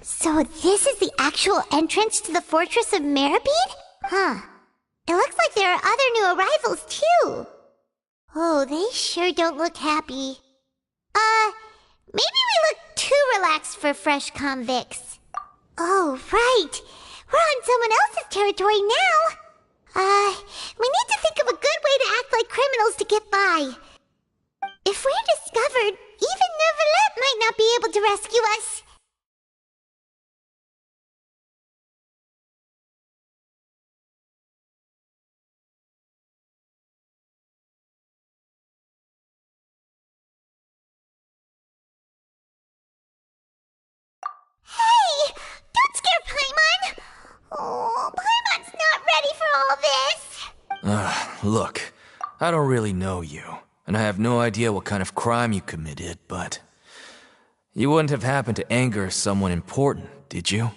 So this is the actual entrance to the Fortress of Meripede? Huh. It looks like there are other new arrivals, too. Oh, they sure don't look happy. Maybe we look too relaxed for fresh convicts. Oh, right. We're on someone else's territory now. We need to think of a good way to act like criminals to get by. If we're discovered, even Neuvillette might not be able to rescue us. Hey! Don't scare Paimon! Oh, Paimon's not ready for all this! Look, I don't really know you, and I have no idea what kind of crime you committed, but... You wouldn't have happened to anger someone important, did you?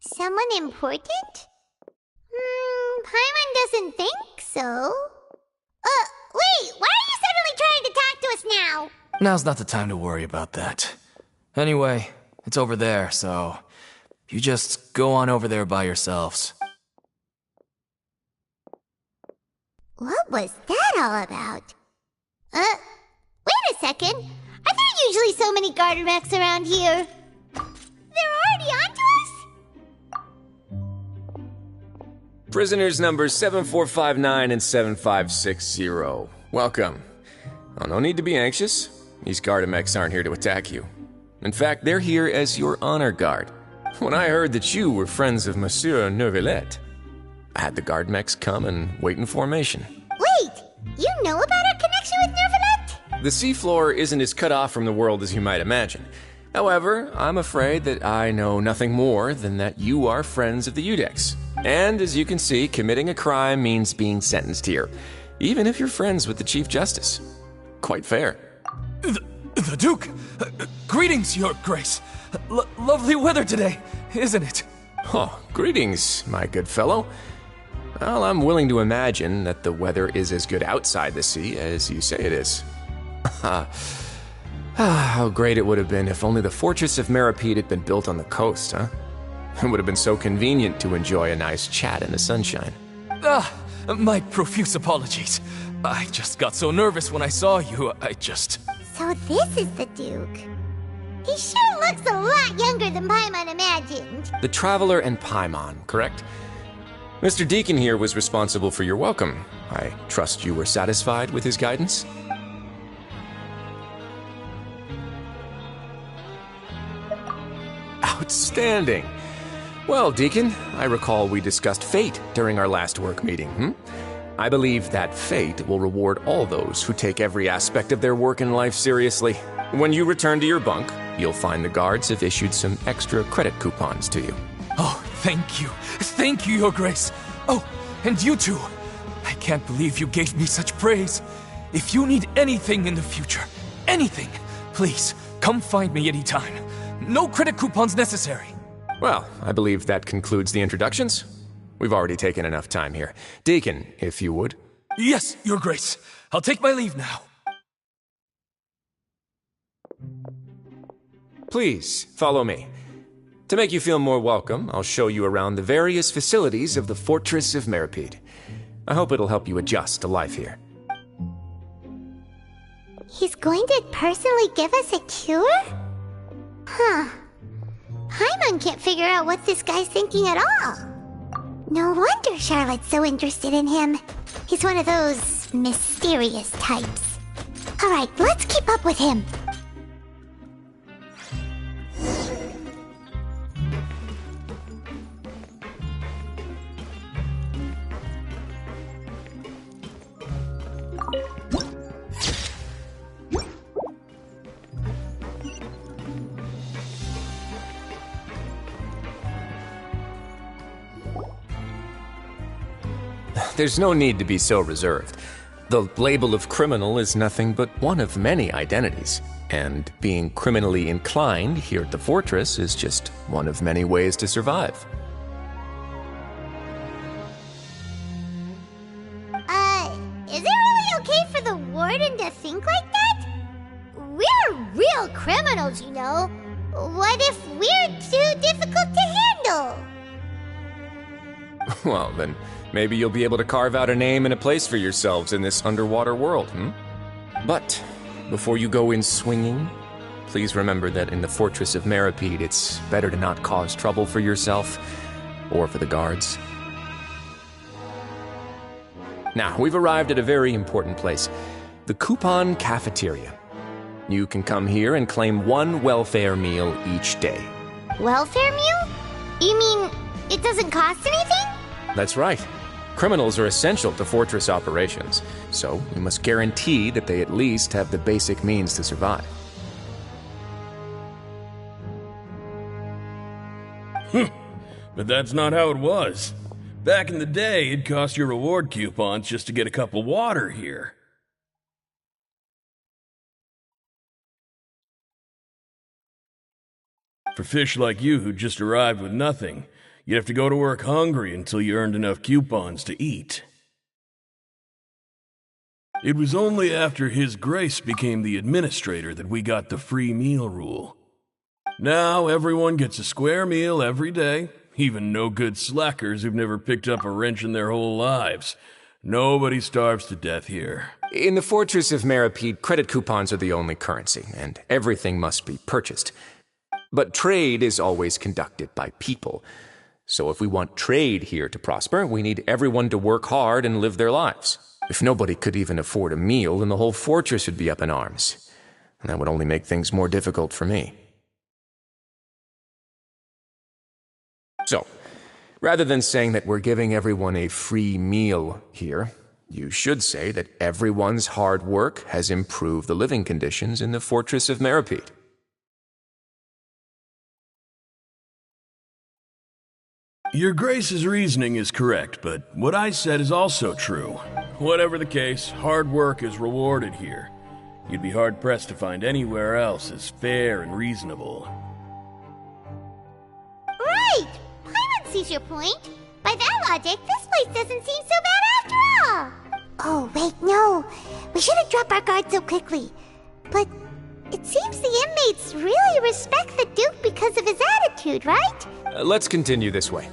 Someone important? Paimon doesn't think so. Wait, why are you suddenly trying to talk to us now? Now's not the time to worry about that. Anyway, it's over there, so... You just go on over there by yourselves. What was that all about? Wait a second. Are there usually so many garter mechs around here? They're already onto us? Prisoners numbers 7459 and 7560. Welcome. Oh, no need to be anxious. These Gardamex aren't here to attack you. In fact, they're here as your honor guard. When I heard that you were friends of Monsieur Neuvillette, I had the Gardamex come and wait in formation. Wait! You know about our connection with Neuvillette? The seafloor isn't as cut off from the world as you might imagine. However, I'm afraid that I know nothing more than that you are friends of the Udex. And as you can see, committing a crime means being sentenced here, even if you're friends with the Chief Justice. Quite fair. The Duke! Greetings, Your Grace. Lovely weather today, isn't it? Oh, greetings, my good fellow. Well, I'm willing to imagine that the weather is as good outside the sea as you say it is. How great it would have been if only the Fortress of Meripede had been built on the coast, huh? It would have been so convenient to enjoy a nice chat in the sunshine. My profuse apologies. I just got so nervous when I saw you, So this is the Duke. He sure looks a lot younger than Paimon imagined. The Traveler and Paimon, correct? Mr. Deacon here was responsible for your welcome. I trust you were satisfied with his guidance? Outstanding. Well, Deacon, I recall we discussed fate during our last work meeting, I believe that fate will reward all those who take every aspect of their work in life seriously. When you return to your bunk, you'll find the guards have issued some extra credit coupons to you. Oh, thank you. Thank you, Your Grace. Oh, and you too. I can't believe you gave me such praise. If you need anything in the future, anything, please, come find me anytime. No credit coupons necessary. Well, I believe that concludes the introductions. We've already taken enough time here. Deacon, if you would. Yes, Your Grace. I'll take my leave now. Please, follow me. To make you feel more welcome, I'll show you around the various facilities of the Fortress of Meripede. I hope it'll help you adjust to life here. He's going to personally give us a cure? Huh. Paimon can't figure out what this guy's thinking at all. No wonder Charlotte's so interested in him. He's one of those mysterious types. Alright, let's keep up with him. There's no need to be so reserved. The label of criminal is nothing but one of many identities, and being criminally inclined here at the fortress is just one of many ways to survive. criminals, you know. What if we're too difficult to handle? Well, then maybe you'll be able to carve out a name and a place for yourselves in this underwater world, But before you go in swinging, please remember that in the Fortress of Meripede, it's better to not cause trouble for yourself or for the guards. Now, we've arrived at a very important place, the Coupon Cafeteria. You can come here and claim one welfare meal each day. Welfare meal? You mean it doesn't cost anything? That's right. Criminals are essential to Fortress operations, so we must guarantee that they at least have the basic means to survive. But that's not how it was. Back in the day, it cost your reward coupons just to get a cup of water here. For fish like you who just arrived with nothing, you'd have to go to work hungry until you earned enough coupons to eat. It was only after His Grace became the administrator that we got the free meal rule. Now everyone gets a square meal every day, even no-good slackers who've never picked up a wrench in their whole lives. Nobody starves to death here. In the Fortress of Meripede, credit coupons are the only currency, and everything must be purchased. But trade is always conducted by people. So if we want trade here to prosper, we need everyone to work hard and live their lives. If nobody could even afford a meal, then the whole fortress would be up in arms. And that would only make things more difficult for me. So, rather than saying that we're giving everyone a free meal here, you should say that everyone's hard work has improved the living conditions in the Fortress of Meripede. Your Grace's reasoning is correct, but what I said is also true. Whatever the case, hard work is rewarded here. You'd be hard-pressed to find anywhere else as fair and reasonable. Right! Paimon sees your point. By that logic, this place doesn't seem so bad after all. Oh, wait, no. We shouldn't drop our guard so quickly. But it seems the inmates really respect the Duke because of his attitude, right? Let's continue this way.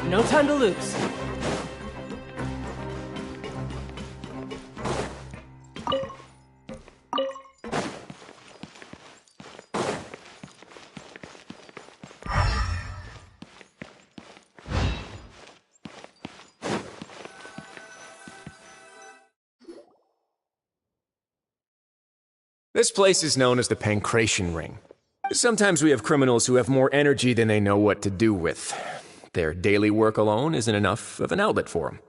No time to lose. This place is known as the Pancration Ring. Sometimes we have criminals who have more energy than they know what to do with. Their daily work alone isn't enough of an outlet for them.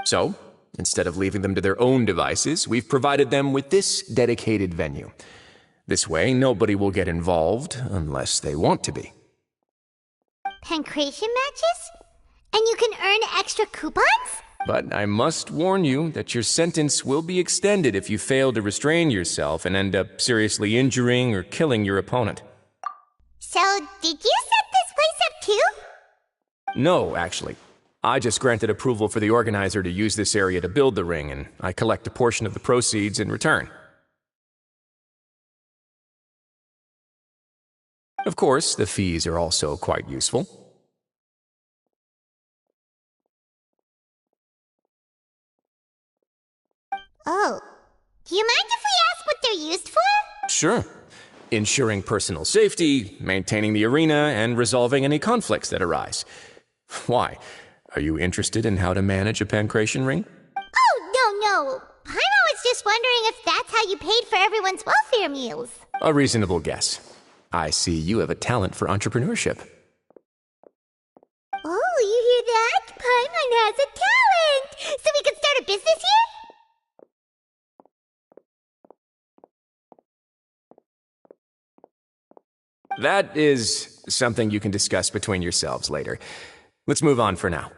So, instead of leaving them to their own devices, we've provided them with this dedicated venue. This way, nobody will get involved unless they want to be. Pancration matches? And you can earn extra coupons? But I must warn you that your sentence will be extended if you fail to restrain yourself and end up seriously injuring or killing your opponent. So, did you set this place up too? No, actually. I just granted approval for the organizer to use this area to build the ring, and I collect a portion of the proceeds in return. Of course, the fees are also quite useful. Oh. Do you mind if we ask what they're used for? Sure. Ensuring personal safety, maintaining the arena, and resolving any conflicts that arise. Why? Are you interested in how to manage a pancration ring? Oh, no. Paimon was just wondering if that's how you paid for everyone's welfare meals. A reasonable guess. I see you have a talent for entrepreneurship. Oh, you hear that? Paimon has a talent! So we could start a business here? That is something you can discuss between yourselves later. Let's move on for now.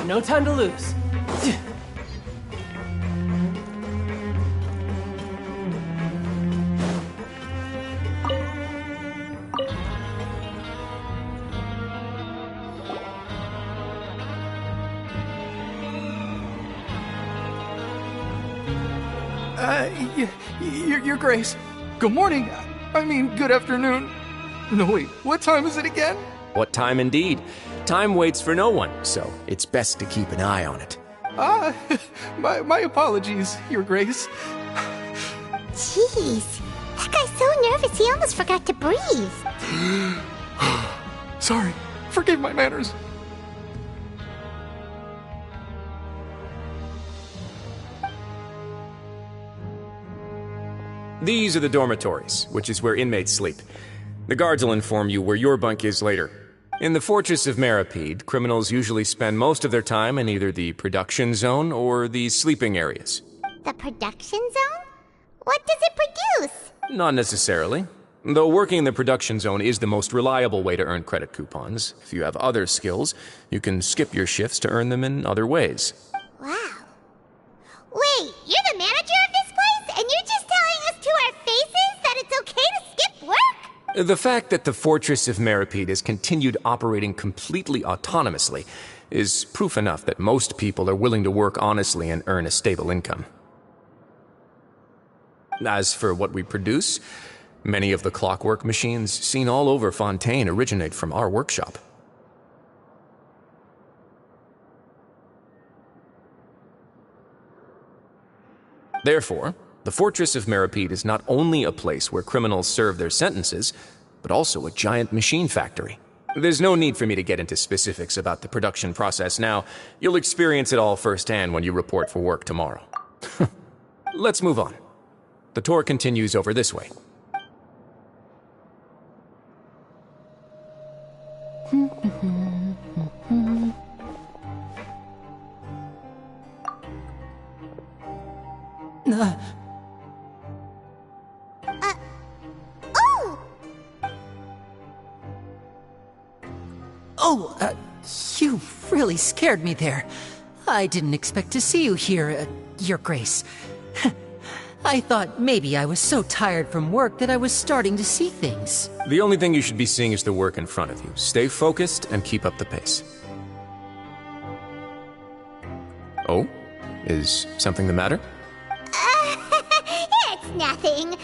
No time to lose. Your Grace. Good morning. I mean, good afternoon. No, wait, what time is it again? What time indeed? Time waits for no one, so it's best to keep an eye on it. My apologies, Your Grace. Jeez, that guy's so nervous he almost forgot to breathe. Sorry, forgive my manners. These are the dormitories, which is where inmates sleep. The guards will inform you where your bunk is later. In the Fortress of Meripede, criminals usually spend most of their time in either the production zone or the sleeping areas. The production zone? What does it produce? Not necessarily. Though working in the production zone is the most reliable way to earn credit coupons, if you have other skills, you can skip your shifts to earn them in other ways. Wow. Wait, you're the manager of this place? And you're just telling us to our faces that it's okay to skip work? The fact that the Fortress of Meripede has continued operating completely autonomously is proof enough that most people are willing to work honestly and earn a stable income. As for what we produce, many of the clockwork machines seen all over Fontaine originate from our workshop. Therefore, the Fortress of Meripede is not only a place where criminals serve their sentences, but also a giant machine factory. There's no need for me to get into specifics about the production process now. You'll experience it all firsthand when you report for work tomorrow. Let's move on. The tour continues over this way. You really scared me there. I didn't expect to see you here, Your Grace. I thought maybe I was so tired from work that I was starting to see things. The only thing you should be seeing is the work in front of you. Stay focused and keep up the pace. Oh? Is something the matter? It's nothing.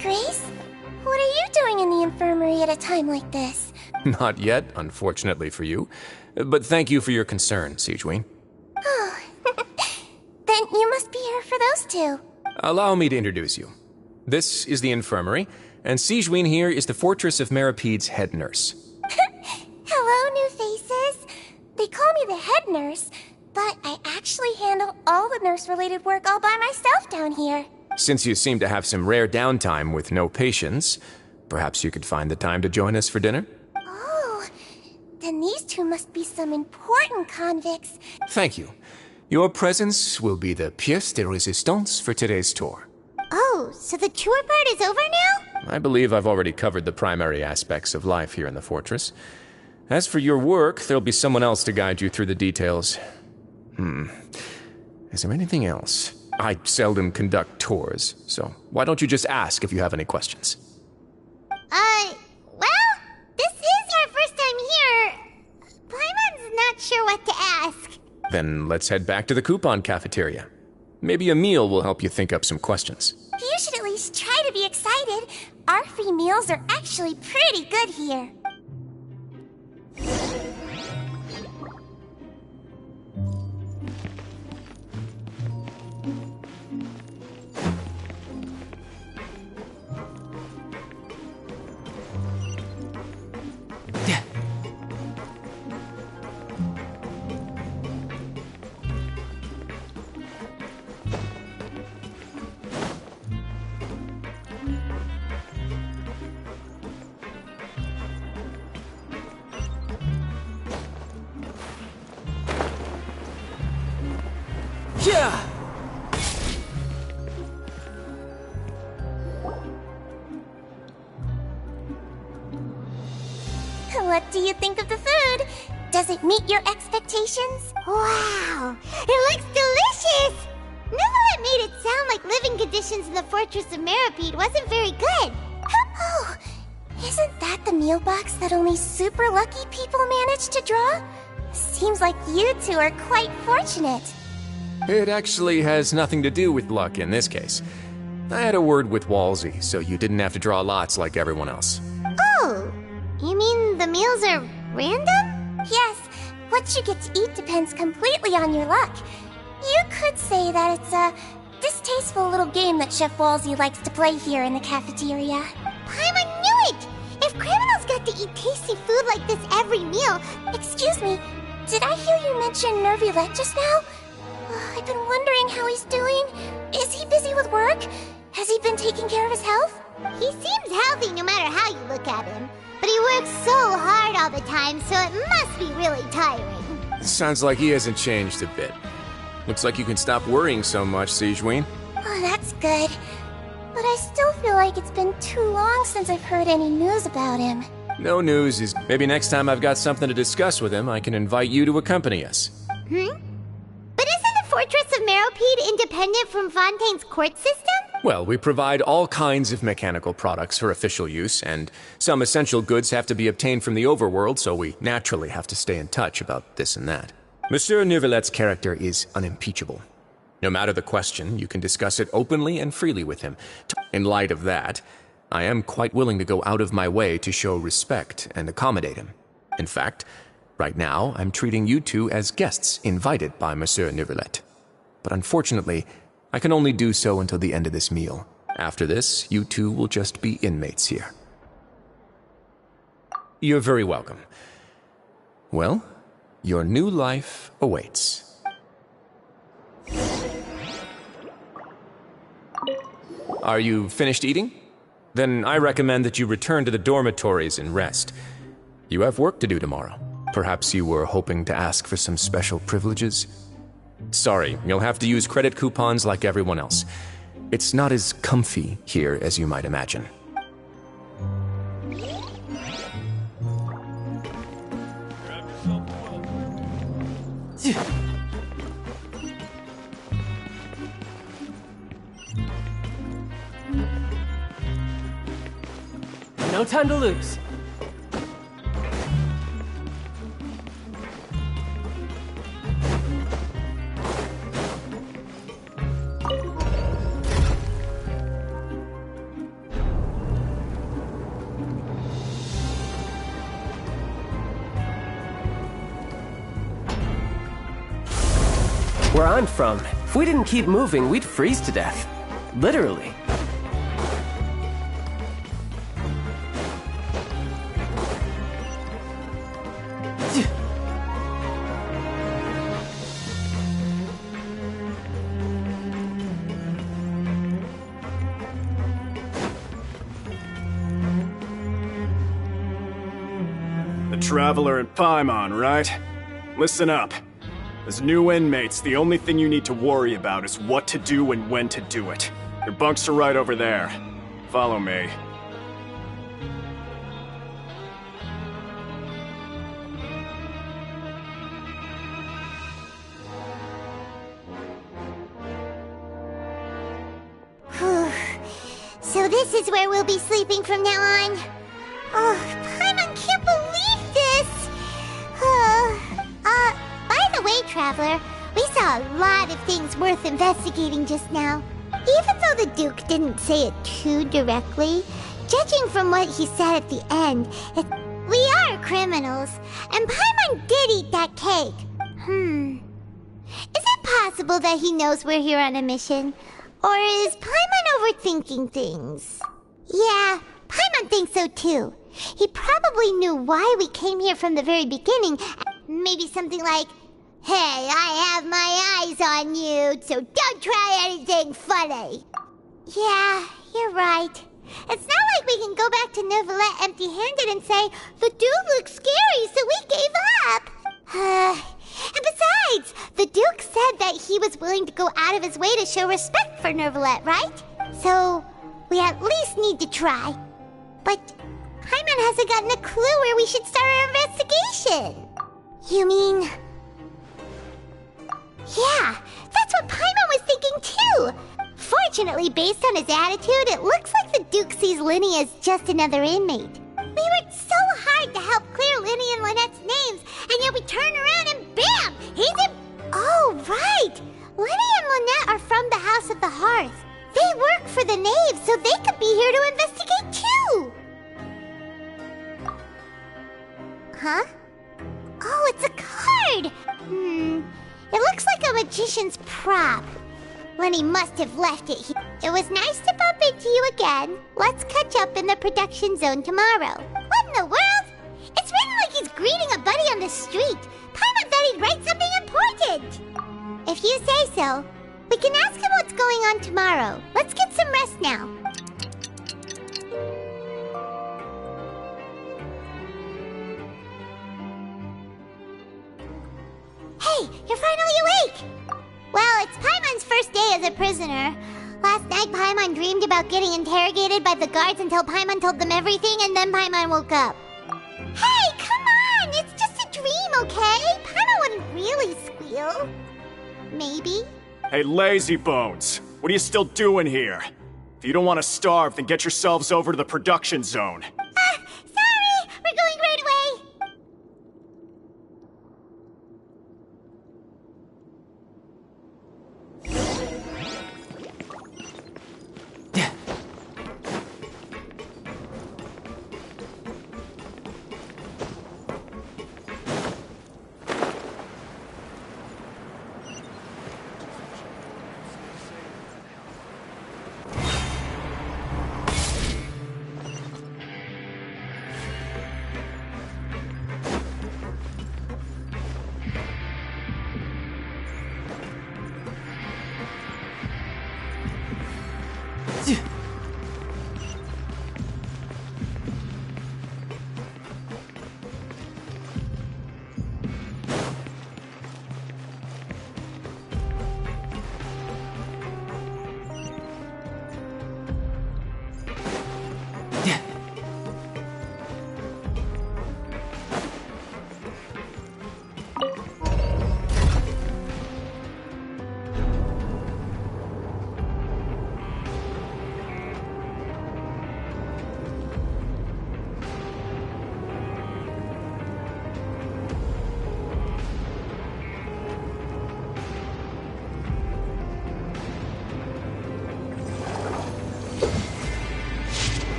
Grace? What are you doing in the infirmary at a time like this? Not yet, unfortunately for you. But thank you for your concern, Sigewin. Oh, then you must be here for those two. Allow me to introduce you. This is the infirmary, and Sigewin here is the Fortress of Merapede's head nurse. Hello, new faces. They call me the head nurse, but I actually handle all the nurse-related work all by myself down here. Since you seem to have some rare downtime with no patients, perhaps you could find the time to join us for dinner? Oh, then these two must be some important convicts. Thank you. Your presence will be the pièce de résistance for today's tour. Oh, so the tour part is over now? I believe I've already covered the primary aspects of life here in the fortress. As for your work, there'll be someone else to guide you through the details. Is there anything else? I seldom conduct tours, so why don't you just ask if you have any questions? Well, this is our first time here. Paimon's not sure what to ask. Then let's head back to the coupon cafeteria. Maybe a meal will help you think up some questions. You should at least try to be excited. Our free meals are actually pretty good here. Yeah! What do you think of the food? Does it meet your expectations? Wow, it looks delicious! Neverlet made it sound like living conditions in the Fortress of Meripede wasn't very good. Oh, isn't that the meal box that only super lucky people manage to draw? Seems like you two are quite fortunate. It actually has nothing to do with luck in this case. I had a word with Walsey, so you didn't have to draw lots like everyone else. Oh, you mean the meals are random? Yes, what you get to eat depends completely on your luck. You could say that it's a distasteful little game that Chef Walsey likes to play here in the cafeteria. Paimon knew it! If criminals got to eat tasty food like this every meal... Excuse me, did I hear you mention Nervulette just now? I've been wondering how he's doing. Is he busy with work? Has he been taking care of his health? He seems healthy no matter how you look at him. But he works so hard all the time, so it must be really tiring. Sounds like he hasn't changed a bit. Looks like you can stop worrying so much, Sigewin. Oh, that's good. But I still feel like it's been too long since I've heard any news about him. No news is... Maybe next time I've got something to discuss with him, I can invite you to accompany us. But isn't the Fortress of Meropede independent from Fontaine's court system? Well, we provide all kinds of mechanical products for official use, and some essential goods have to be obtained from the overworld, so we naturally have to stay in touch about this and that. Monsieur Nervulette's character is unimpeachable. No matter the question, you can discuss it openly and freely with him. In light of that, I am quite willing to go out of my way to show respect and accommodate him. In fact, right now, I'm treating you two as guests invited by Monsieur Nervulette. But unfortunately, I can only do so until the end of this meal. After this, you two will just be inmates here. You're very welcome. Well, your new life awaits. Are you finished eating? Then I recommend that you return to the dormitories and rest. You have work to do tomorrow. Perhaps you were hoping to ask for some special privileges? Sorry, you'll have to use credit coupons like everyone else. It's not as comfy here as you might imagine. No time to lose. Where I'm from, if we didn't keep moving, we'd freeze to death. Literally. The Traveler and Paimon, right? Listen up. As new inmates, the only thing you need to worry about is what to do and when to do it. Your bunks are right over there. Follow me. So this is where we'll be sleeping from now on. Oh, Paimon can't believe this! By the way, Traveler, we saw a lot of things worth investigating just now. Even though the Duke didn't say it too directly, judging from what he said at the end, we are criminals, and Paimon did eat that cake. Is it possible that he knows we're here on a mission? Or is Paimon overthinking things? Yeah, Paimon thinks so too. He probably knew why we came here from the very beginning. Maybe something like, "Hey, I have my eyes on you, so don't try anything funny." Yeah, you're right. It's not like we can go back to Neuvillette empty-handed and say, "The dude looks scary, so we gave up." And besides, the Duke said that he was willing to go out of his way to show respect for Neuvillette, right? So, we at least need to try. But Paimon hasn't gotten a clue where we should start our investigation. You mean... Yeah, that's what Paimon was thinking too! Fortunately, based on his attitude, it looks like the Duke sees Linny as just another inmate. We worked so hard to help clear Linny and Lynette's names, and yet we turn around and BAM! He's in... Oh, right! Linny and Lynette are from the House of the Hearth. They work for the Knave, so they could be here to investigate too! Huh? Oh, it's a card! It looks like a magician's prop. Lenny must have left it here. It was nice to bump into you again. Let's catch up in the production zone tomorrow. What in the world? It's written like he's greeting a buddy on the street. Paimon thought he'd write something important. If you say so, we can ask him what's going on tomorrow. Let's get some rest now. Hey, you're finally awake! Well, it's Paimon's first day as a prisoner. Last night, Paimon dreamed about getting interrogated by the guards until Paimon told them everything, and then Paimon woke up. Hey, come on! It's just a dream, okay? Paimon wouldn't really squeal. Maybe. Hey, lazy bones! What are you still doing here? If you don't want to starve, then get yourselves over to the production zone. Sorry! We're going right away!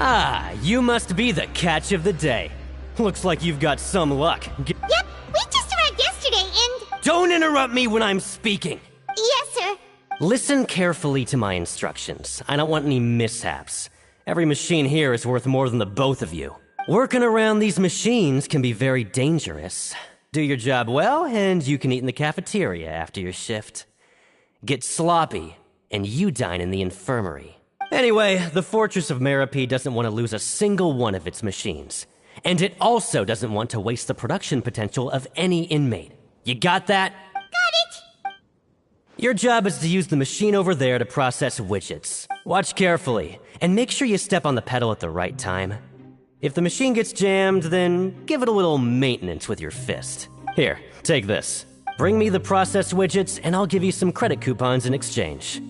Ah, you must be the catch of the day. Looks like you've got some luck. Yep, we just arrived yesterday and... Don't interrupt me when I'm speaking! Yes, sir. Listen carefully to my instructions. I don't want any mishaps. Every machine here is worth more than the both of you. Working around these machines can be very dangerous. Do your job well, and you can eat in the cafeteria after your shift. Get sloppy, and you dine in the infirmary. Anyway, the Fortress of Meropide doesn't want to lose a single one of its machines. And it also doesn't want to waste the production potential of any inmate. You got that? Got it! Your job is to use the machine over there to process widgets. Watch carefully, and make sure you step on the pedal at the right time. If the machine gets jammed, then give it a little maintenance with your fist. Here, take this. Bring me the processed widgets, and I'll give you some credit coupons in exchange.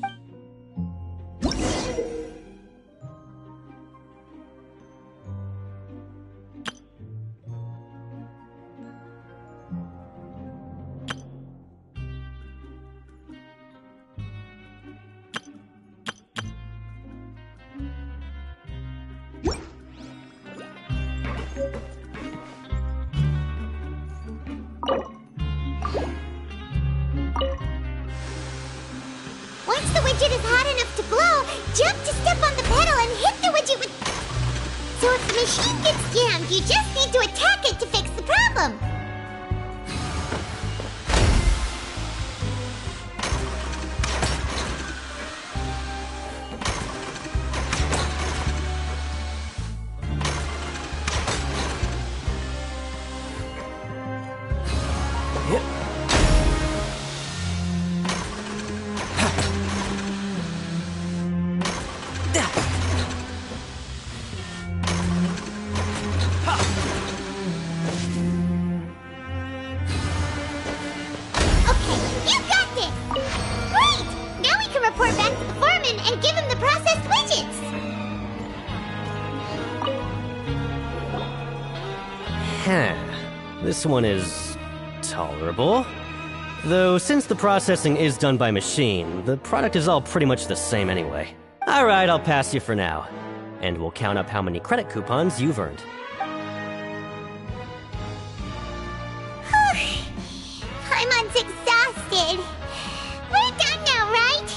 Once the widget is hot enough to blow, jump to step on the pedal and hit the widget with... So if the machine gets jammed, you just need to attack it to fix the problem. Report back to the foreman and give him the processed widgets! This one is tolerable. Though since the processing is done by machine, the product is all pretty much the same anyway. Alright, I'll pass you for now. And we'll count up how many credit coupons you've earned. Paimon's exhausted. We're done now, right?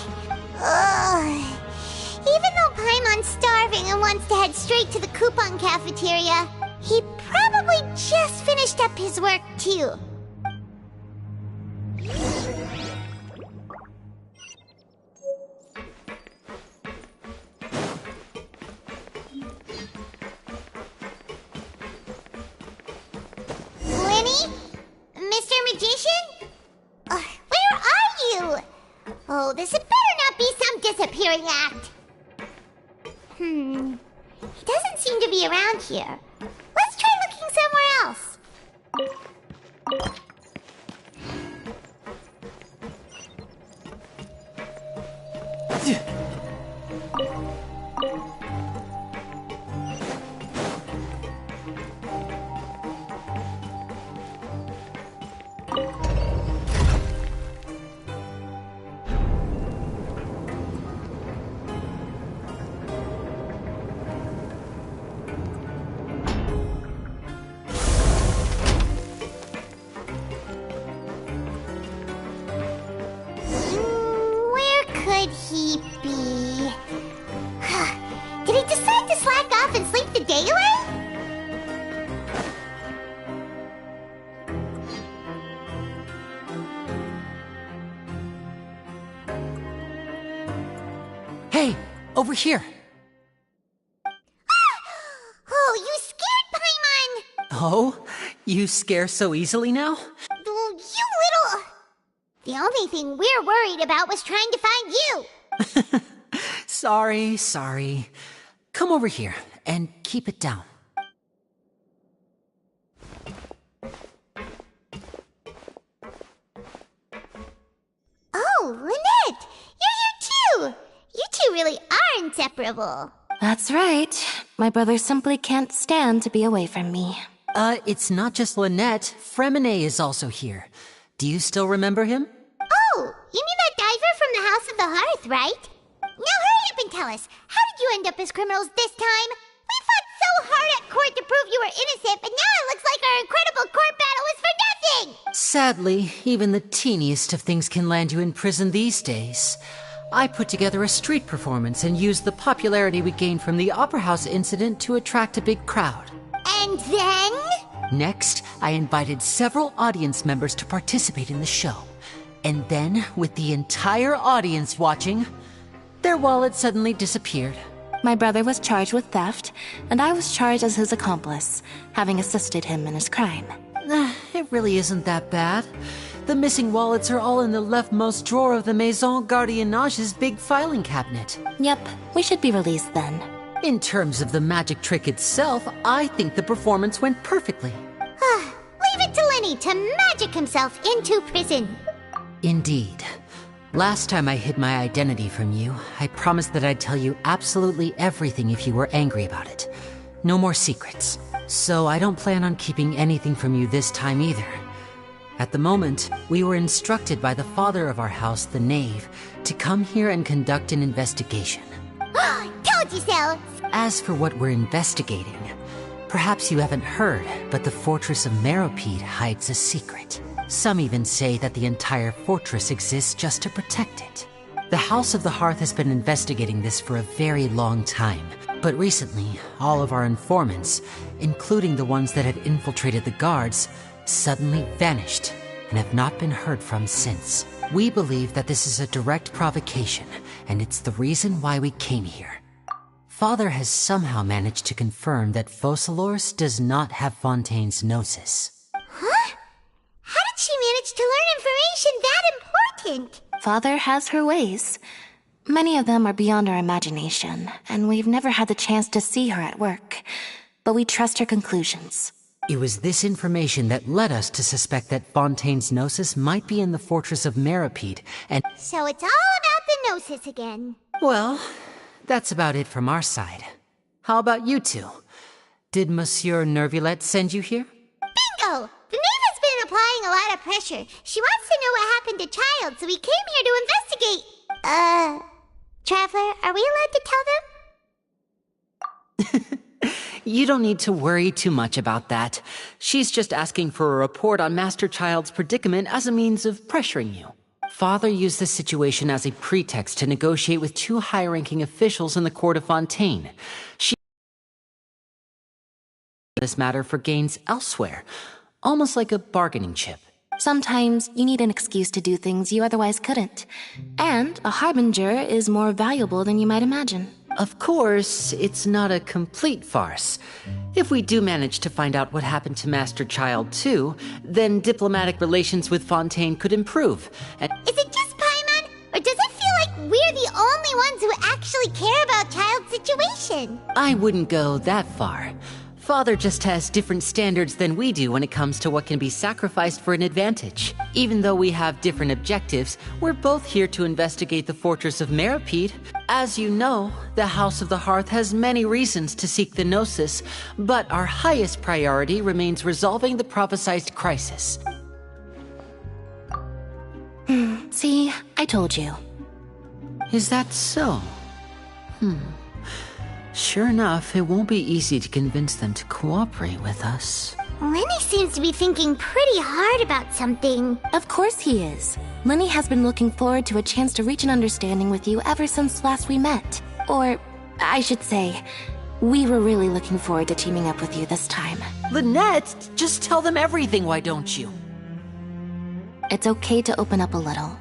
Ugh. Even though Paimon's starving and wants to head straight to the coupon cafeteria, he probably just finished up his work too. Lenny? Mr. Magician? Where are you? Oh, this had better not be some disappearing act. He doesn't seem to be around here. Let's try looking somewhere else. Where could he be? Did he decide to slack off and sleep the day away? Hey, over here. Oh, you scared Paimon! Oh, you scare so easily now? Oh, you little... The only thing we're worried about was trying to find you. Sorry. Come over here and keep it down. Oh, Lynette! You're here too! You two really are inseparable. That's right. My brother simply can't stand to be away from me. It's not just Lynette. Fremine is also here. Do you still remember him? Oh, you mean that diver from the House of the Hearth, right? Now hurry up and tell us, how did you end up as criminals this time? We hard at court to prove you were innocent, but now it looks like our incredible court battle was for nothing! Sadly, even the teeniest of things can land you in prison these days. I put together a street performance and used the popularity we gained from the Opera House incident to attract a big crowd. And then? Next, I invited several audience members to participate in the show. And then, with the entire audience watching, their wallet suddenly disappeared. My brother was charged with theft, and I was charged as his accomplice, having assisted him in his crime. It really isn't that bad. The missing wallets are all in the leftmost drawer of the Maison Gardiennage's big filing cabinet. Yep, we should be released then. In terms of the magic trick itself, I think the performance went perfectly. Leave it to Lenny to magic himself into prison. Indeed. Last time I hid my identity from you, I promised that I'd tell you absolutely everything if you were angry about it. No more secrets. So I don't plan on keeping anything from you this time either. At the moment, we were instructed by the father of our house, the Knave, to come here and conduct an investigation. Told you so! As for what we're investigating, perhaps you haven't heard, but the fortress of Meropide hides a secret. Some even say that the entire fortress exists just to protect it. The House of the Hearth has been investigating this for a very long time, but recently, all of our informants, including the ones that had infiltrated the guards, suddenly vanished and have not been heard from since. We believe that this is a direct provocation, and it's the reason why we came here. Father has somehow managed to confirm that Focalors does not have Fontaine's gnosis. Huh? How did she manage to learn information that important? Father has her ways. Many of them are beyond our imagination, and we've never had the chance to see her at work. But we trust her conclusions. It was this information that led us to suspect that Fontaine's gnosis might be in the fortress of Meropide, and... So it's all about the gnosis again. Well, that's about it from our side. How about you two? Did Monsieur Nervulette send you here? Bingo! The Knave has been applying a lot of pressure. She wants to know what happened to Child, so we came here to investigate. Traveler, are we allowed to tell them? You don't need to worry too much about that. She's just asking for a report on Master Child's predicament as a means of pressuring you. Father used this situation as a pretext to negotiate with two high-ranking officials in the court of Fontaine. She this matter for gains elsewhere, almost like a bargaining chip. Sometimes you need an excuse to do things you otherwise couldn't. And a harbinger is more valuable than you might imagine. Of course, it's not a complete farce. If we do manage to find out what happened to Master Child too, then diplomatic relations with Fontaine could improve. And Is it just Paimon, or does it feel like we're the only ones who actually care about Child's situation? I wouldn't go that far. Father just has different standards than we do when it comes to what can be sacrificed for an advantage. Even though we have different objectives, we're both here to investigate the fortress of Meropide. As you know, the House of the Hearth has many reasons to seek the Gnosis, but our highest priority remains resolving the prophesized crisis. See, I told you. Is that so? Sure enough, it won't be easy to convince them to cooperate with us. Lenny seems to be thinking pretty hard about something. Of course he is. Lenny has been looking forward to a chance to reach an understanding with you ever since last we met. Or, I should say, we were really looking forward to teaming up with you this time. Lynette, just tell them everything, why don't you? It's okay to open up a little.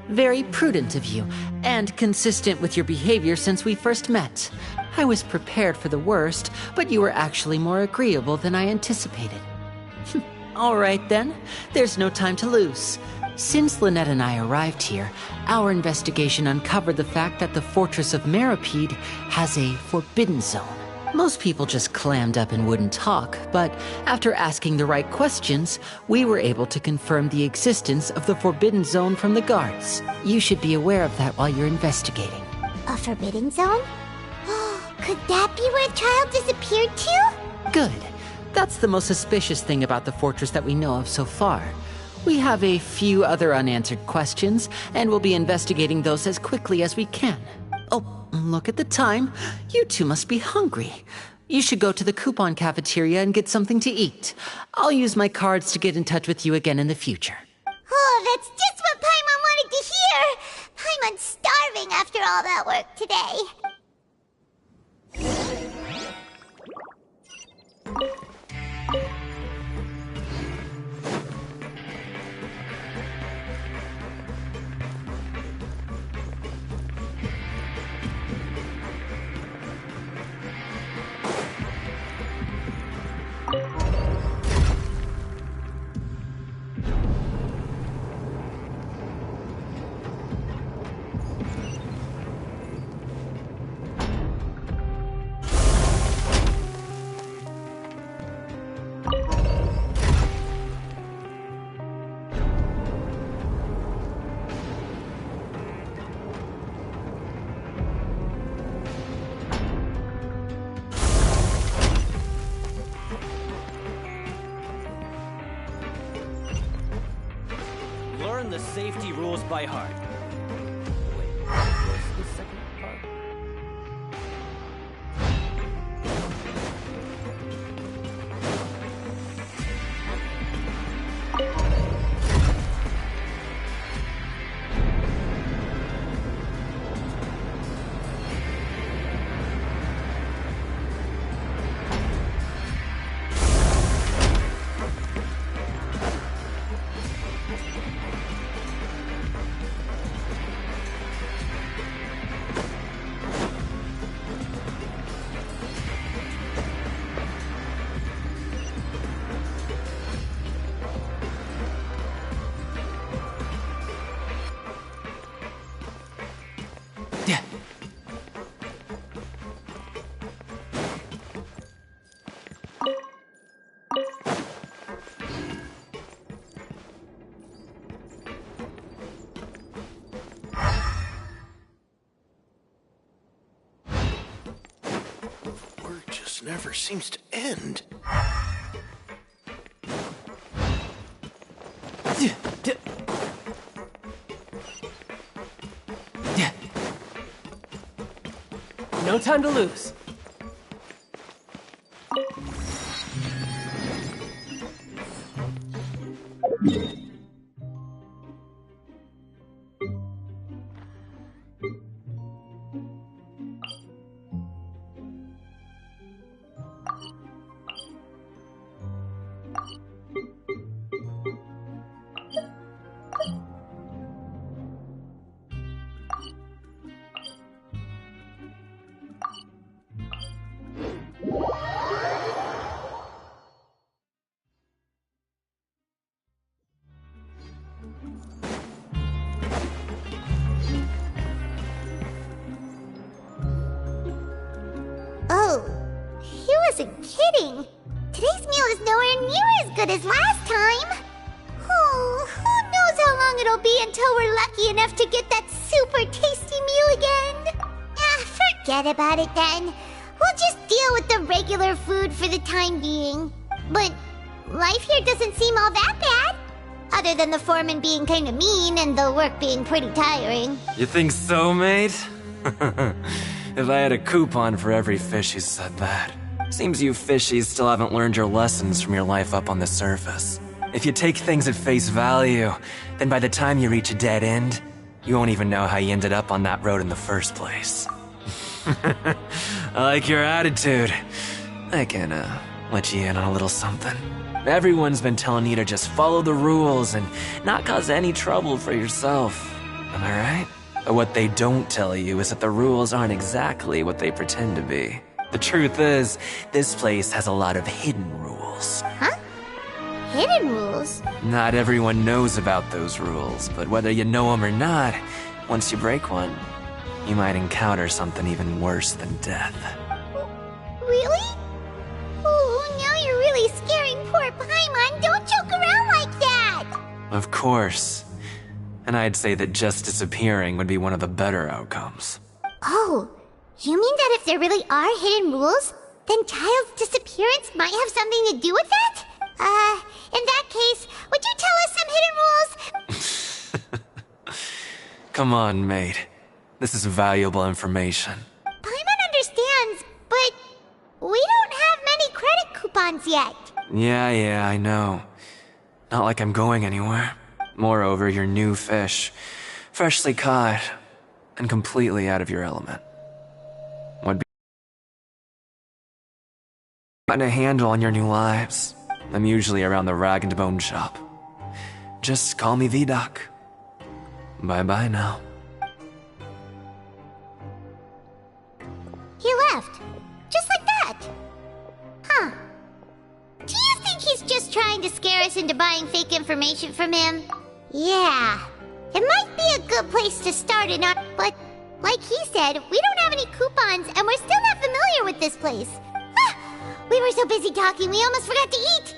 Very prudent of you, and consistent with your behavior since we first met. I was prepared for the worst, but you were actually more agreeable than I anticipated. All right then, there's no time to lose. Since Lynette and I arrived here, our investigation uncovered the fact that the fortress of Meropide has a forbidden zone. Most people just clammed up and wouldn't talk, but after asking the right questions, we were able to confirm the existence of the Forbidden Zone from the guards. You should be aware of that while you're investigating. A forbidden zone? Could that be where Child disappeared to? Good. That's the most suspicious thing about the fortress that we know of so far. We have a few other unanswered questions, and we'll be investigating those as quickly as we can. Oh, look at the time. You two must be hungry. You should go to the coupon cafeteria and get something to eat. I'll use my cards to get in touch with you again in the future. Oh, that's just what Paimon wanted to hear! Paimon's starving after all that work today. Learn the safety rules by heart. Wait, what's the second part? Never seems to end. No time to lose. Oh, he wasn't kidding. Today's meal is nowhere near as good as last time. Oh, who knows how long it'll be until we're lucky enough to get that super tasty meal again. Forget about it then. We'll just deal with the regular food for the time being. But life here doesn't seem all that bad. Other than the foreman being kinda mean and the work being pretty tiring. You think so, mate? If I had a coupon for every fish who said that. Seems you fishies still haven't learned your lessons from your life up on the surface. If you take things at face value, then by the time you reach a dead end, you won't even know how you ended up on that road in the first place. I like your attitude. I can, let you in on a little something. Everyone's been telling you to just follow the rules and not cause any trouble for yourself. Am I right? But what they don't tell you is that the rules aren't exactly what they pretend to be. The truth is, this place has a lot of hidden rules. Huh? Hidden rules? Not everyone knows about those rules, but whether you know them or not, once you break one, you might encounter something even worse than death. Really? Oh, now you're really scaring poor Paimon. Don't joke around like that! Of course. And I'd say that just disappearing would be one of the better outcomes. Oh, you mean that if there really are hidden rules, then Child's disappearance might have something to do with that? In that case, would you tell us some hidden rules? Come on, mate. This is valuable information. Paimon understands, but we don't have many credit coupons yet. Yeah, I know. Not like I'm going anywhere. Moreover, you're new fish. Freshly caught, and completely out of your element. Would be gotten a handle on your new lives. I'm usually around the rag and bone shop. Just call me V-Doc. Bye-bye now. He left. Just like that. Huh. Do you think he's just trying to scare us into buying fake information from him? Yeah. It might be a good place to start in our... But, like he said, we don't have any coupons and we're still not familiar with this place. Ah, we were so busy talking we almost forgot to eat.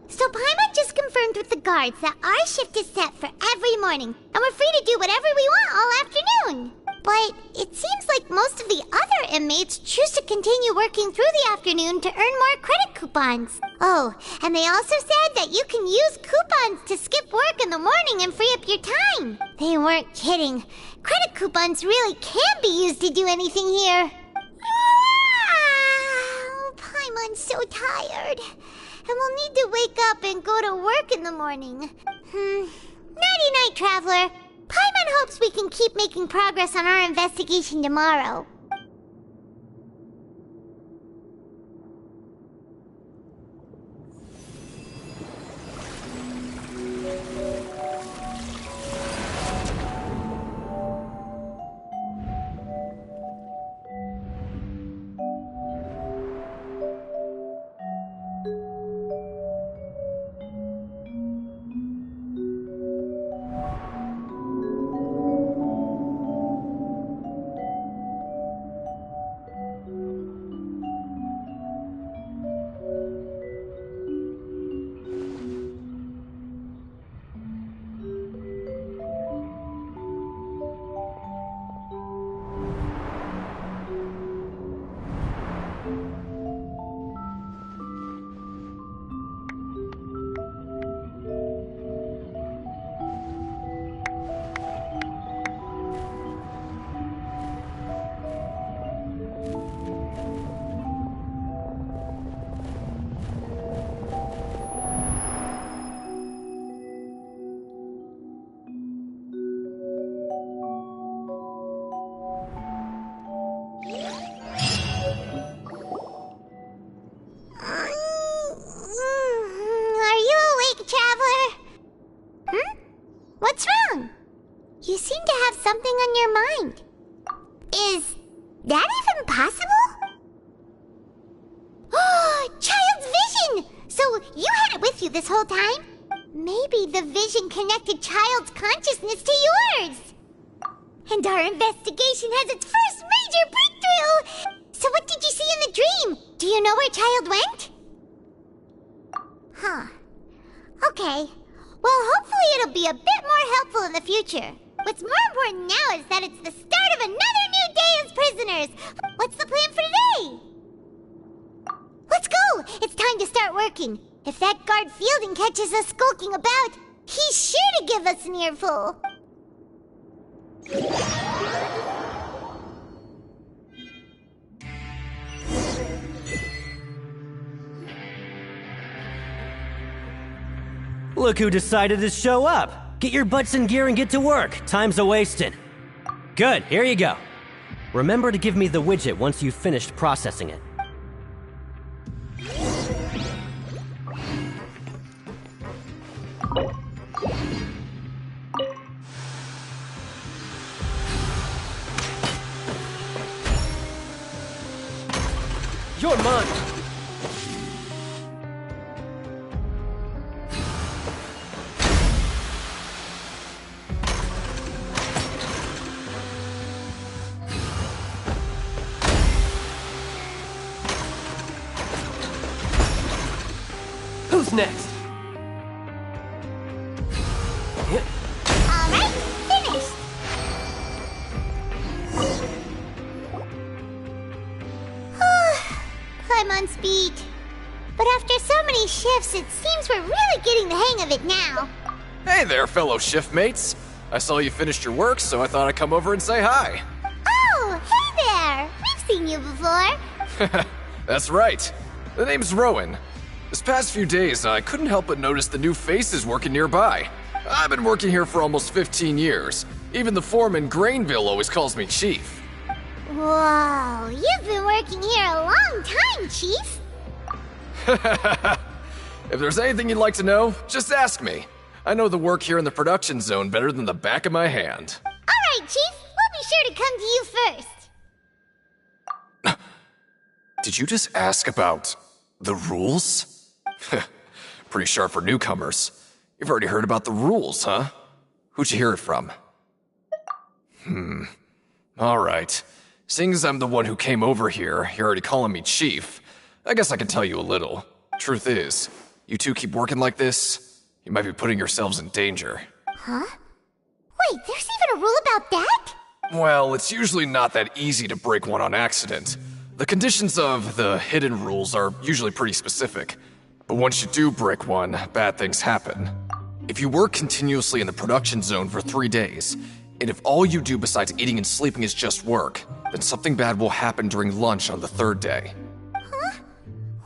So Paimon just confirmed with the guards that our shift is set for every morning, and we're free to do whatever we want all afternoon. But it seems like most of the other inmates choose to continue working through the afternoon to earn more credit coupons. Oh, and they also said that you can use coupons to skip work in the morning and free up your time. They weren't kidding. Credit coupons really can be used to do anything here. Ah, Paimon's so tired. And we'll need to wake up and go to work in the morning. Nighty-night, Traveler. Paimon hopes we can keep making progress on our investigation tomorrow. What's wrong? You seem to have something on your mind. Is that even possible? Oh, Child's vision! So you had it with you this whole time? Maybe the vision connected Child's consciousness to yours. And our investigation has its first major breakthrough! So what did you see in the dream? Do you know where Child went? Huh. Okay. Well, hopefully it'll be a bit more helpful in the future. What's more important now is that it's the start of another new day as prisoners. What's the plan for today? Let's go! It's time to start working. If that guard Fielding catches us skulking about, he's sure to give us an earful. Look who decided to show up. Get your butts in gear and get to work. Time's a-wasting. Good, here you go. Remember to give me the widget once you've finished processing it. You're mine! Who's next? Alright, finished! I'm on speed. But after so many shifts, it seems we're really getting the hang of it now. Hey there, fellow shiftmates. I saw you finished your work, so I thought I'd come over and say hi. Oh, hey there! We've seen you before. That's right. The name's Rowan. This past few days, I couldn't help but notice the new faces working nearby. I've been working here for almost 15 years. Even the foreman, Grainville, always calls me Chief. Whoa, you've been working here a long time, Chief. If there's anything you'd like to know, just ask me. I know the work here in the production zone better than the back of my hand. Alright, Chief. We'll be sure to come to you first. Did you just ask about the rules? Pretty sharp for newcomers. You've already heard about the rules, huh? Who'd you hear it from? Alright. Seeing as I'm the one who came over here, you're already calling me Chief. I guess I can tell you a little. Truth is, you two keep working like this, you might be putting yourselves in danger. Huh? Wait, there's even a rule about that? Well, it's usually not that easy to break one on accident. The conditions of the hidden rules are usually pretty specific. But once you do break one, bad things happen. If you work continuously in the production zone for 3 days, and if all you do besides eating and sleeping is just work, then something bad will happen during lunch on the 3rd day. Huh?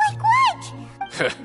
Like what?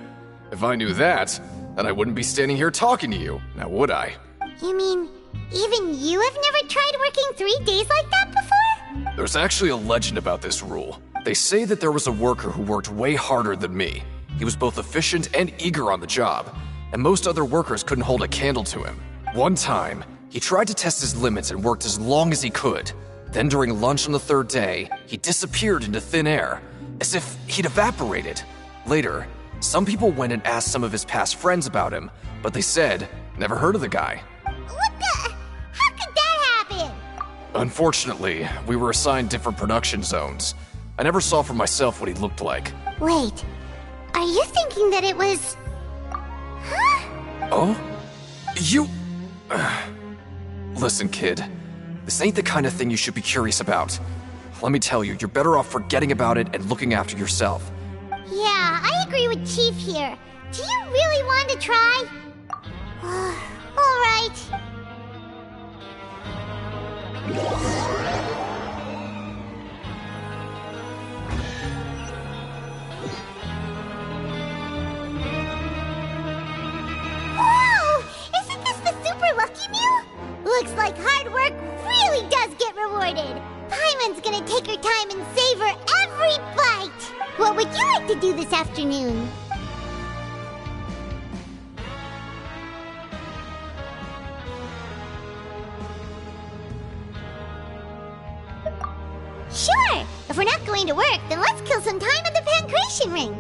If I knew that, then I wouldn't be standing here talking to you, now would I? You mean, even you have never tried working 3 days like that before? There's actually a legend about this rule. They say that there was a worker who worked way harder than me. He was both efficient and eager on the job, and most other workers couldn't hold a candle to him. One time, he tried to test his limits and worked as long as he could. Then during lunch on the 3rd day, he disappeared into thin air, as if he'd evaporated. Later, some people went and asked some of his past friends about him, but they said, never heard of the guy. What the? How could that happen? Unfortunately, we were assigned different production zones. I never saw for myself what he looked like. Wait, are you thinking that it was... Huh? Oh? You... Listen, kid. This ain't the kind of thing you should be curious about. Let me tell you, you're better off forgetting about it and looking after yourself. Yeah, I agree with Chief here. Do you really want to try? Alright. Whoa! Isn't this the super lucky meal? Looks like hard work really does get rewarded. Paimon's gonna take her time and savor every bite. What would you like to do this afternoon? Sure! If we're not going to work, then let's kill some time at the Pancration Ring.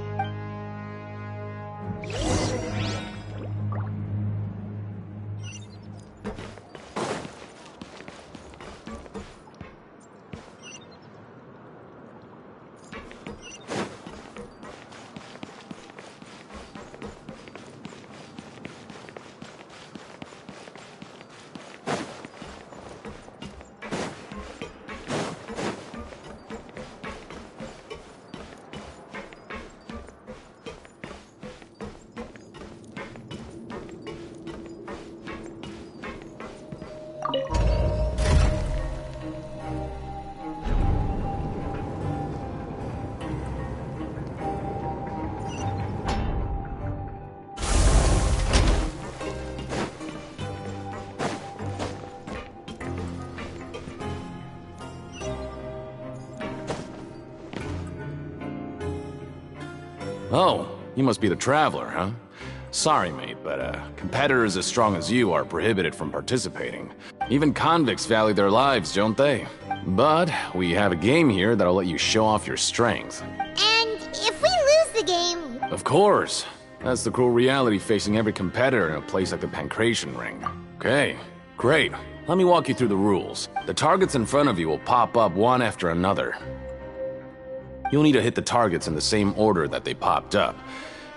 Oh, you must be the Traveler, huh? Sorry, mate, but competitors as strong as you are prohibited from participating. Even convicts value their lives, don't they? But we have a game here that'll let you show off your strength. And if we lose the game... Of course. That's the cruel reality facing every competitor in a place like the Pancration Ring. Okay, great. Let me walk you through the rules. The targets in front of you will pop up one after another. You'll need to hit the targets in the same order that they popped up.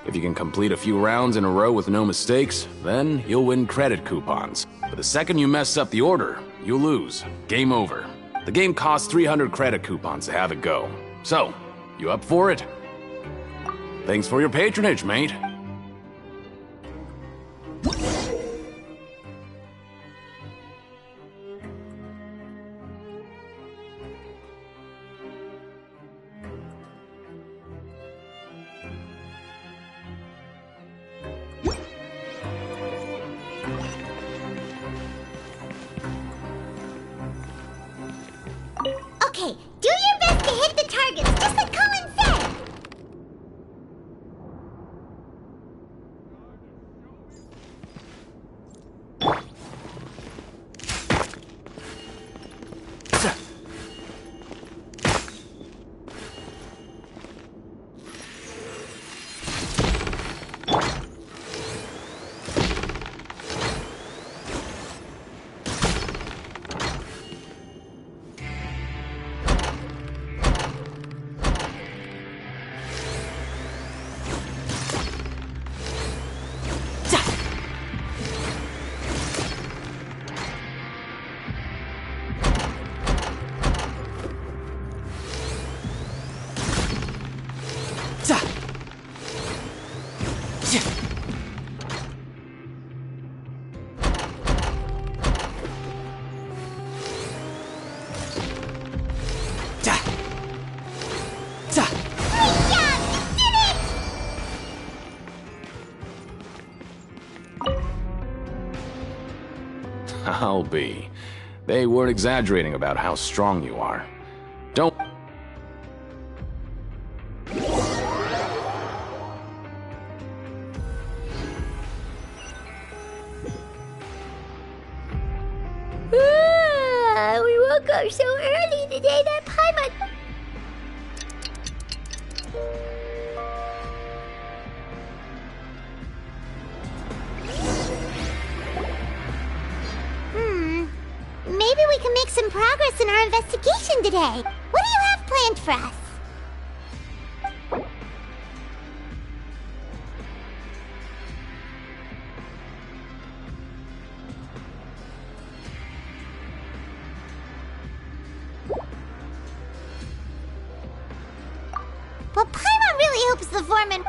If you can complete a few rounds in a row with no mistakes, then you'll win credit coupons. But the second you mess up the order, you lose. Game over. The game costs 300 credit coupons to have it go. So, you up for it? Thanks for your patronage, mate. Okay, do your best to hit the targets, just like Colin said! I'll be. They weren't exaggerating about how strong you are. Don't... We woke up so early today that Paimon... Maybe we can make some progress in our investigation today. What do you have planned for us? Well, Paimon really hopes the foreman...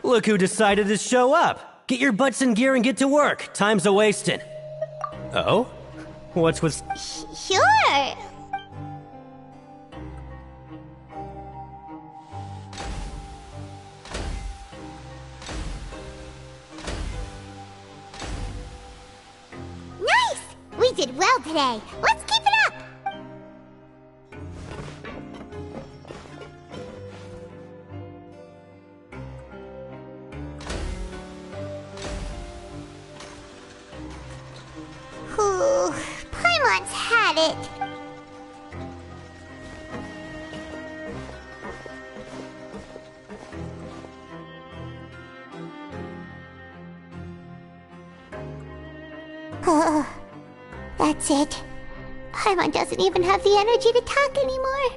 Look who decided to show up! Get your butts in gear and get to work. Time's a-wasting. Oh? What's with... Sure. Nice! We did well today. Let's keep it up! Ooh, Paimon's had it. That's it. Paimon doesn't even have the energy to talk anymore.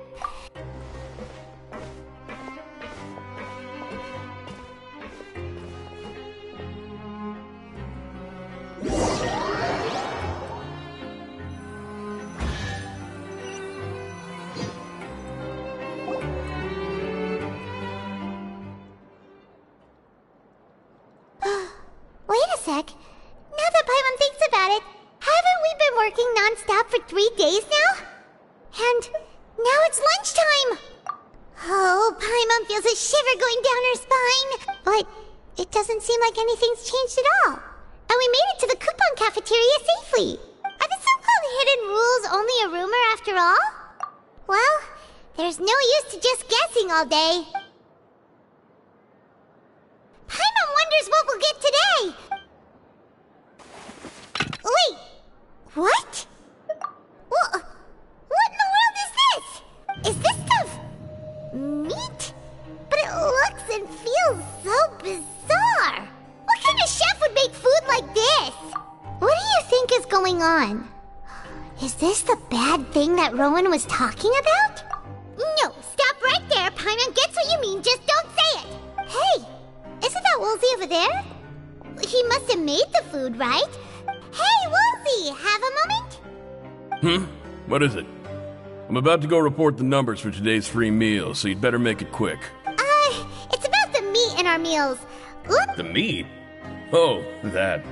Wait a sec. Now that Paimon thinks about it, haven't we been working non-stop for 3 days now? And now it's lunchtime! Oh, Paimon feels a shiver going down her spine. But it doesn't seem like anything's changed at all. And we made it to the coupon cafeteria safely. Are the so-called hidden rules only a rumor after all? Well, there's no use to just guessing all day. Paimon wonders what we'll get today. Wait, what? What in the world is this? Is this stuff meat? But it looks and feels so bizarre. What kind of chef would make food like this? What do you think is going on? Is this the bad thing that Rowan was talking about? No, stop right there. Paimon gets what you mean, just don't say it. Hey, isn't that Woolsey over there? He must have made the food, right? Hey, Woolsey, have a moment? What is it? I'm about to go report the numbers for today's free meal, so you'd better make it quick. It's about the meat in our meals. Look. The meat? Oh, that.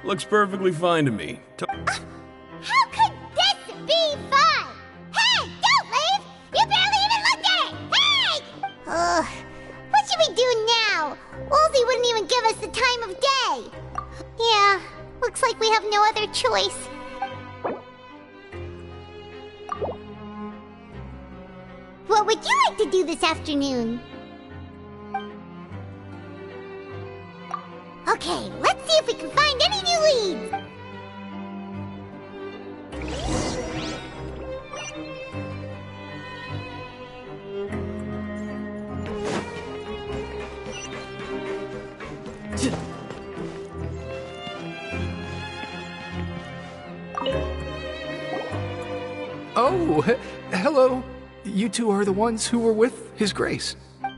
Looks perfectly fine to me. How could this be fun? Hey, don't leave! You barely even looked at it! Hey! What should we do now? Woolsey wouldn't even give us the time of day. Yeah, looks like we have no other choice. What would you like to do this afternoon? Okay, let's see if we can find any new leads. Oh, hello. You two are the ones who were with His Grace.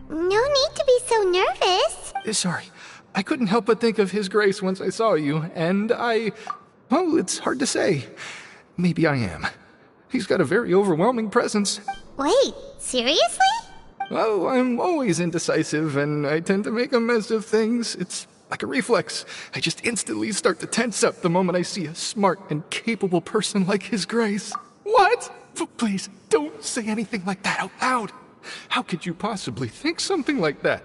No need to be so nervous. Sorry, I couldn't help but think of His Grace once I saw you, and well, it's hard to say. Maybe I am. He's got a very overwhelming presence. Wait, seriously? Oh, I'm always indecisive, and I tend to make a mess of things. It's like a reflex. I just instantly start to tense up the moment I see a smart and capable person like His Grace. What? Please, don't say anything like that out loud. How could you possibly think something like that?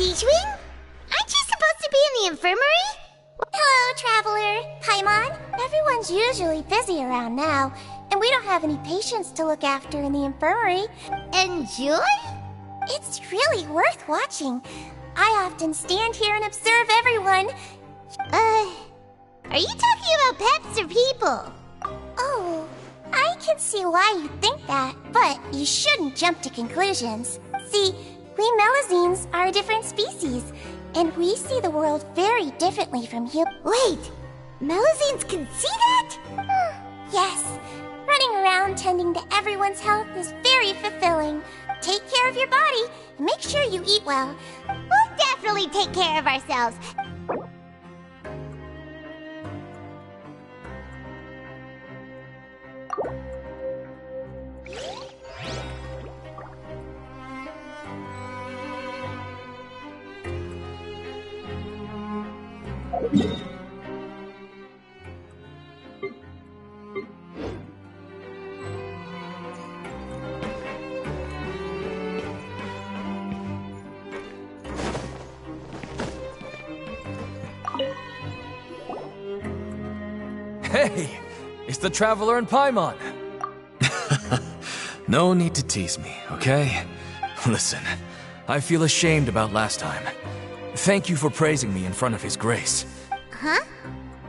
Siegewing? Aren't you supposed to be in the infirmary? Hello, Traveler. Paimon. Everyone's usually busy around now, and we don't have any patients to look after in the infirmary. Enjoy? It's really worth watching. I often stand here and observe everyone. Are you talking about pets or people? Oh, I can see why you think that, but you shouldn't jump to conclusions. See, we Melazines are a different species, and we see the world very differently from you. Wait, Melazines can see that? Yes, running around tending to everyone's health is very fulfilling. Take care of your body, and make sure you eat well. We'll definitely take care of ourselves. Hey, it's the Traveler and Paimon. No need to tease me, okay? Listen, I feel ashamed about last time. Thank you for praising me in front of His Grace. Huh?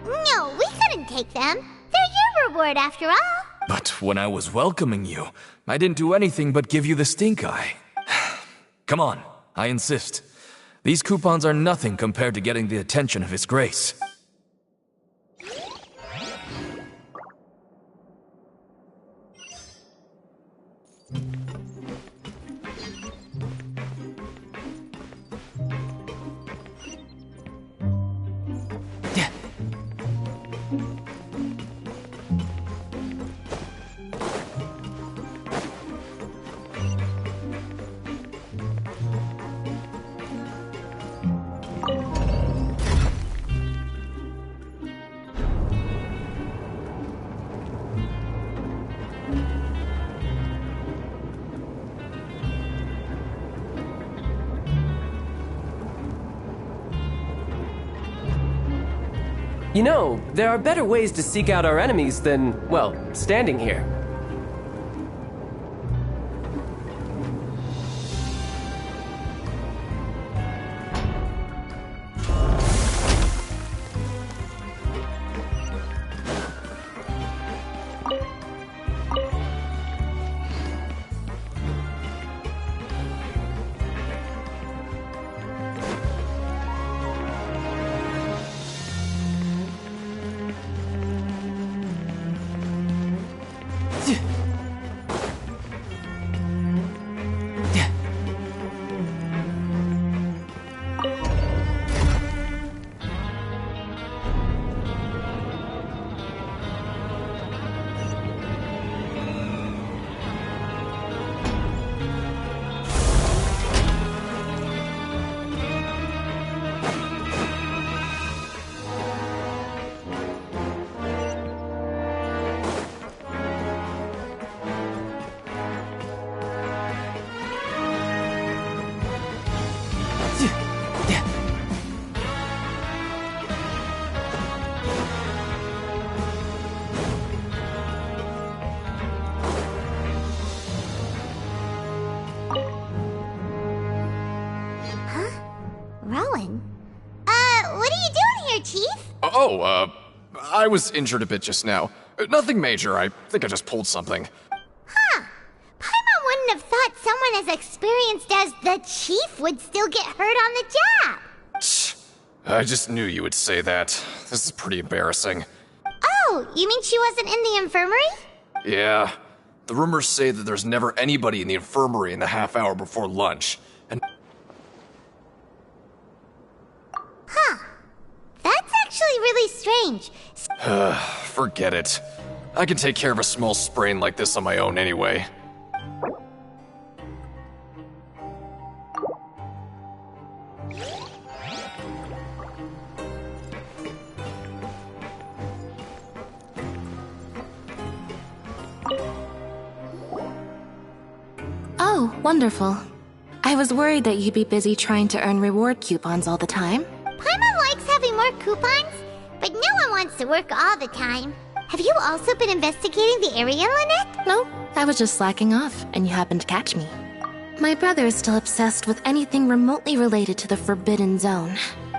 No, we couldn't take them. They're your reward after all. But when I was welcoming you, I didn't do anything but give you the stink eye. Come on, I insist. These coupons are nothing compared to getting the attention of His Grace. You know, there are better ways to seek out our enemies than, well, standing here. I was injured a bit just now. Nothing major, I think I just pulled something. Huh. Paimon wouldn't have thought someone as experienced as the Chief would still get hurt on the job. I just knew you would say that. This is pretty embarrassing. Oh, you mean she wasn't in the infirmary? Yeah. The rumors say that there's never anybody in the infirmary in the half hour before lunch. And huh. That's actually really strange. Forget it. I can take care of a small sprain like this on my own anyway. Oh, wonderful. I was worried that you'd be busy trying to earn reward coupons all the time. Paimon likes having more coupons, but no one wants to work all the time. Have you also been investigating the area, Lynette? No, I was just slacking off, and you happened to catch me. My brother is still obsessed with anything remotely related to the Forbidden Zone.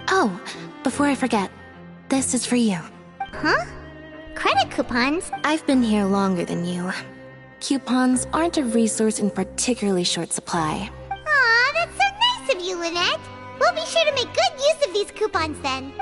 Oh, before I forget, this is for you. Huh? Credit coupons? I've been here longer than you. Coupons aren't a resource in particularly short supply. Aw, that's so nice of you, Lynette. We'll be sure to make good use of these coupons then.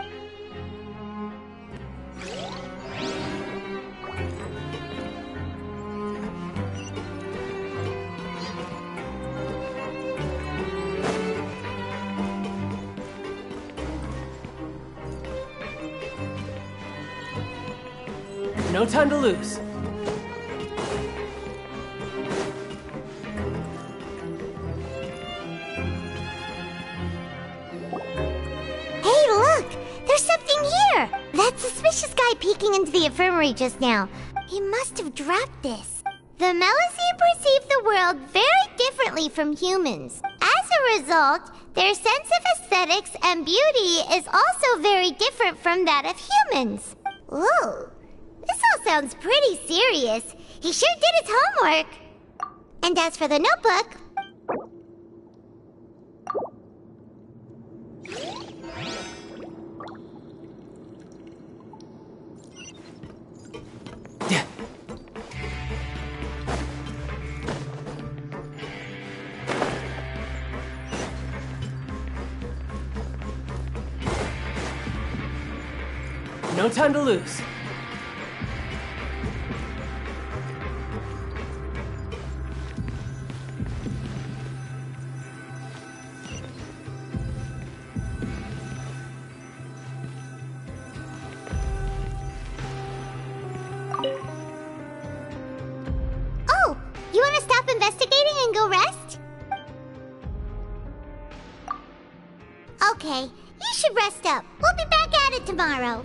No time to lose. Hey, look! There's something here! That suspicious guy peeking into the infirmary just now. He must have dropped this. The Melusine perceive the world very differently from humans. As a result, their sense of aesthetics and beauty is also very different from that of humans. Ooh, sounds pretty serious. He sure did his homework. And as for the notebook... No time to lose. Oh, you want to stop investigating and go rest? Okay, you should rest up. We'll be back at it tomorrow.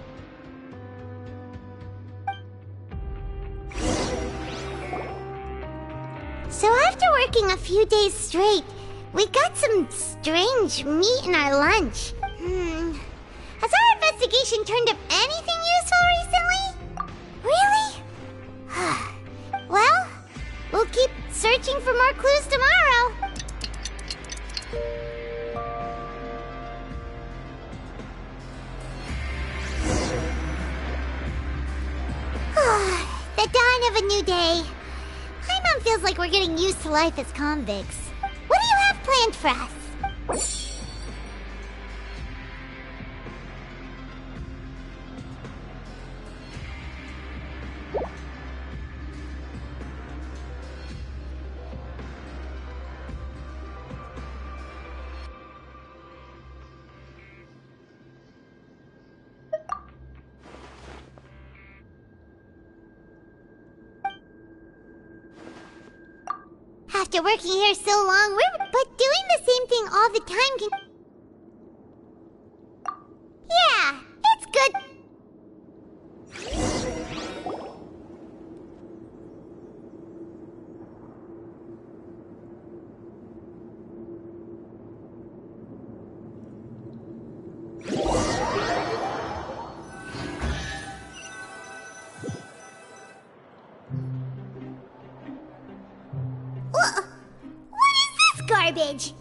So after working a few days straight, we got some strange meat in our lunch. Has our investigation turned up anything useful recently? Really? Well, we'll keep searching for more clues tomorrow. The dawn of a new day. Paimon feels like we're getting used to life as convicts. What do you have planned for us? After working here so long, but doing the same thing all the time can... Yeah, it's good. Garbage.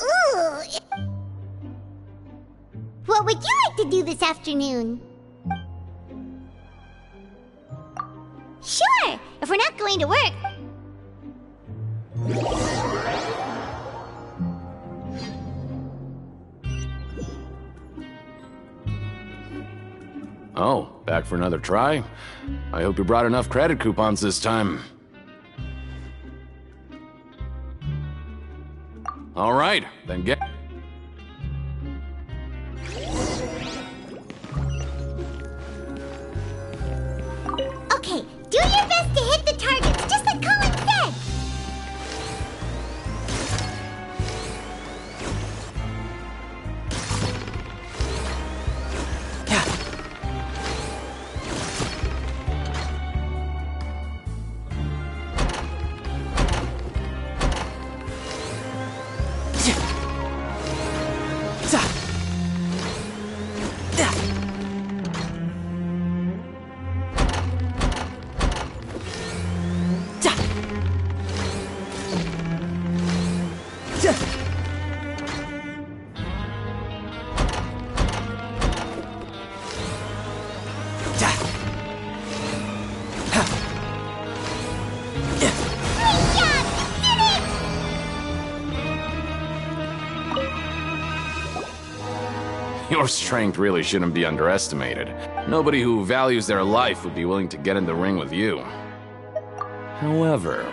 Ooh. What would you like to do this afternoon? Sure, if we're not going to work. Oh, back for another try? I hope you brought enough credit coupons this time. All right, then get... Okay, do your best to hit the targets, just like Colin said! Your strength really shouldn't be underestimated. Nobody who values their life would be willing to get in the ring with you. However,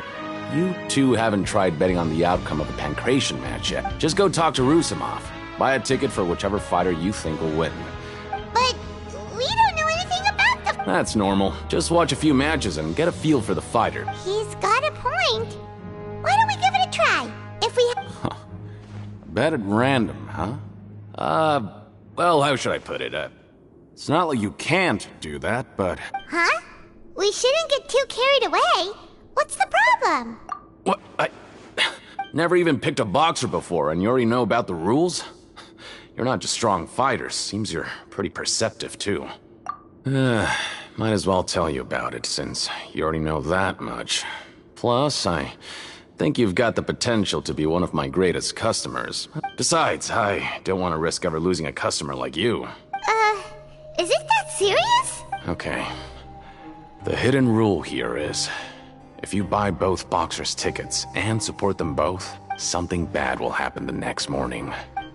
you two haven't tried betting on the outcome of a pancration match yet. Just go talk to Rusimov. Buy a ticket for whichever fighter you think will win. But we don't know anything about the... That's normal. Just watch a few matches and get a feel for the fighter. He's got a point. Why don't we give it a try? If we... Bet at random, huh? Well, how should I put it? It's not like you can't do that, but... Huh? We shouldn't get too carried away. What's the problem? What? I never even picked a boxer before, and you already know about the rules? You're not just strong fighters. Seems you're pretty perceptive, too. might as well tell you about it since you already know that much. Plus, I think you've got the potential to be one of my greatest customers. Besides, I don't want to risk ever losing a customer like you. Is it that serious? Okay. The hidden rule here is, if you buy both boxers' tickets and support them both, something bad will happen the next morning.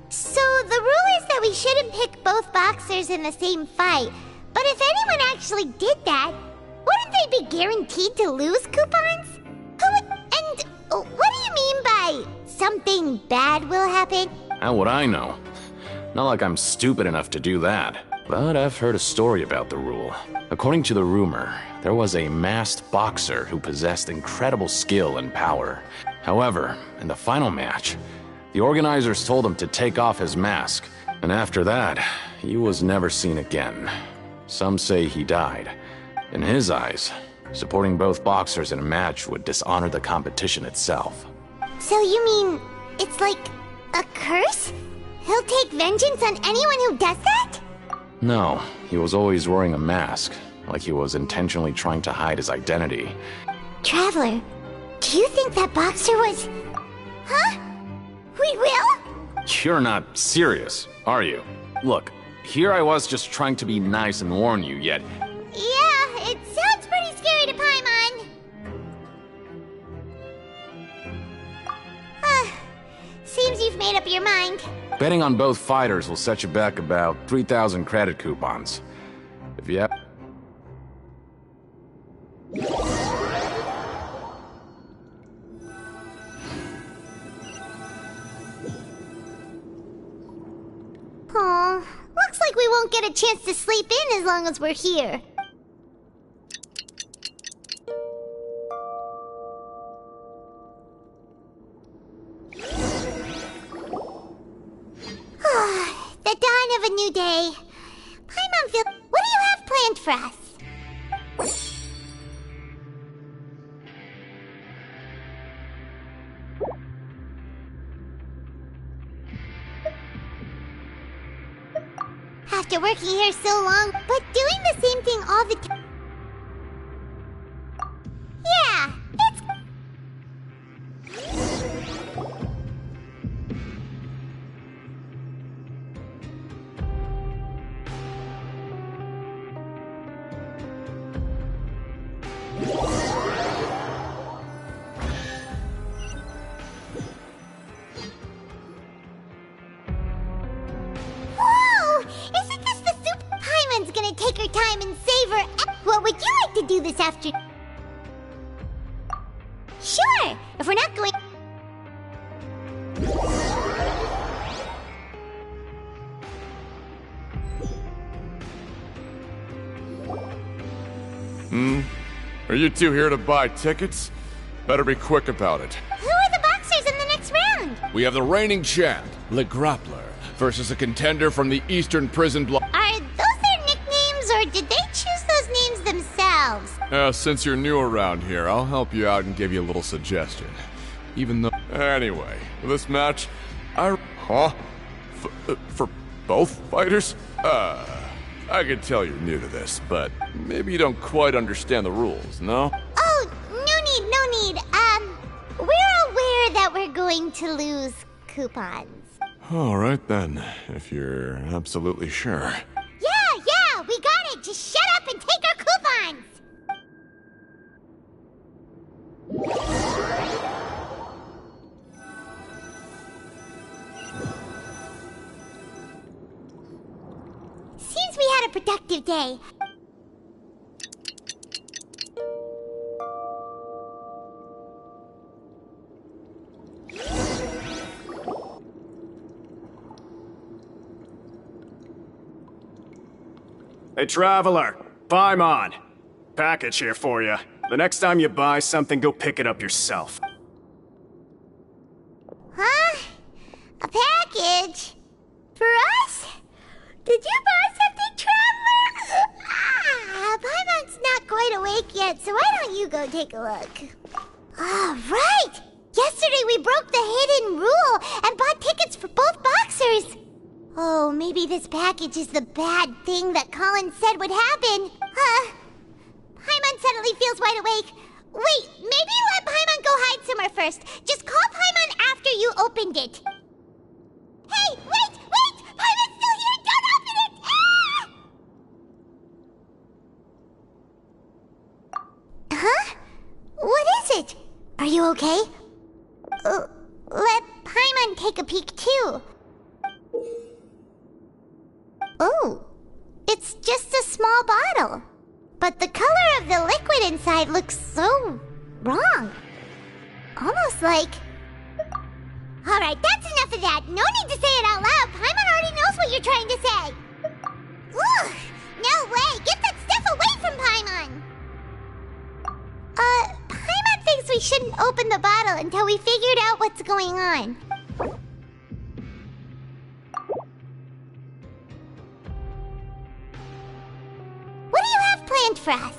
So the rule is that we shouldn't pick both boxers in the same fight. But if anyone actually did that, wouldn't they be guaranteed to lose coupons? And what do you mean by something bad will happen? How would I know? Not like I'm stupid enough to do that. But I've heard a story about the rule. According to the rumor, there was a masked boxer who possessed incredible skill and power. However, in the final match, the organizers told him to take off his mask. And after that, he was never seen again. Some say he died. In his eyes, supporting both boxers in a match would dishonor the competition itself. So you mean it's like a curse? He'll take vengeance on anyone who does that? No, he was always wearing a mask, like he was intentionally trying to hide his identity. Traveler, do you think that boxer was... Huh? We will? You're not serious, are you? Look, here I was just trying to be nice and warn you, yet... Yeah, it sounds pretty scary to Paimon. Seems you've made up your mind. Betting on both fighters will set you back about 3,000 credit coupons. If you have... Aw, looks like we won't get a chance to sleep in as long as we're here. The dawn of a new day. Paimon, what do you have planned for us? After working here so long, but doing the same thing all the time. Yeah, it's... Whoa! Isn't this the soup? Paimon's gonna take her time and savor. What would you like to do this afternoon? Sure, if we're not going... Are you two here to buy tickets? Better be quick about it. Who are the boxers in the next round? We have the reigning champ, Le Grappler, versus a contender from the Eastern Prison Block. Are those their nicknames, or did they choose those names themselves? Since you're new around here, I'll help you out and give you a little suggestion. Even though... Anyway, for this match, for both fighters? I can tell you're new to this, but maybe you don't quite understand the rules, no? Oh, no need. We're aware that we're going to lose coupons. Alright then, if you're absolutely sure. Yeah, we got it! Just shut up and take our coupons! Seems we had a productive day. Hey, Traveler, Paimon. Package here for you. The next time you buy something, go pick it up yourself. Huh? A package? For us? Did you buy something, Traveler? Paimon's not quite awake yet, so why don't you go take a look? Right! Yesterday we broke the hidden rule and bought tickets for both boxers. Oh, maybe this package is the bad thing that Colin said would happen. suddenly feels wide awake. Wait, maybe let Paimon go hide somewhere first. Just call Paimon after you opened it. Hey, wait! Paimon's still here! Don't open it! Ah! Huh? What is it? Are you okay? Let Paimon take a peek too. Oh, it's just a small bottle. But the color of the liquid inside looks so wrong. Almost like... Alright, that's enough of that. No need to say it out loud. Paimon already knows what you're trying to say. Ugh, no way. Get that stuff away from Paimon. Paimon thinks we shouldn't open the bottle until we figured out what's going on. What do you have planned for us?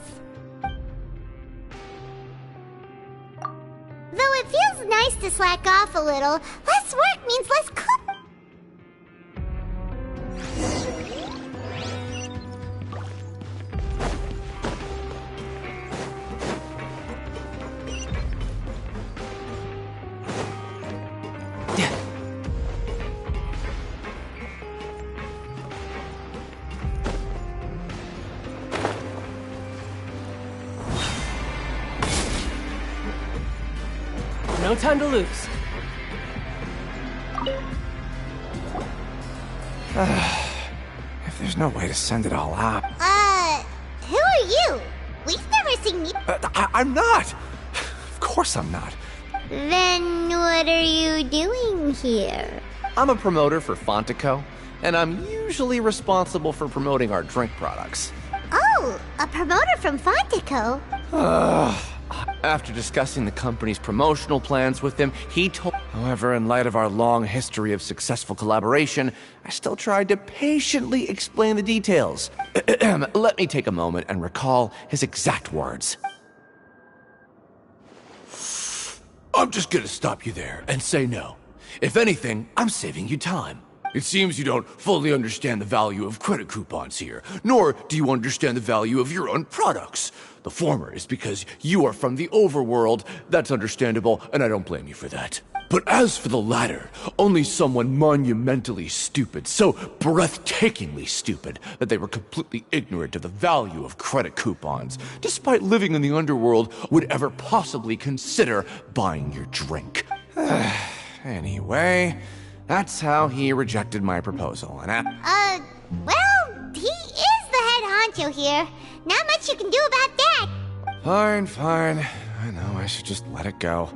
Though it feels nice to slack off a little, less work means less cook. No time to lose. If there's no way to send it all out... Who are you? We've never seen you. I'm not! Of course I'm not. Then what are you doing here? I'm a promoter for Fontico, and I'm usually responsible for promoting our drink products. Oh, a promoter from Fontico? After discussing the company's promotional plans with him, he told... However, in light of our long history of successful collaboration, I still tried to patiently explain the details. Let me take a moment and recall his exact words. I'm just gonna stop you there and say no. If anything, I'm saving you time. It seems you don't fully understand the value of credit coupons here, nor do you understand the value of your own products. The former is because you are from the overworld. That's understandable, and I don't blame you for that. But as for the latter, only someone monumentally stupid, so breathtakingly stupid, that they were completely ignorant of the value of credit coupons, despite living in the underworld, would ever possibly consider buying your drink. Anyway, that's how he rejected my proposal, and well, he is the head honcho here. Not much you can do about that. Fine. I know, I should just let it go.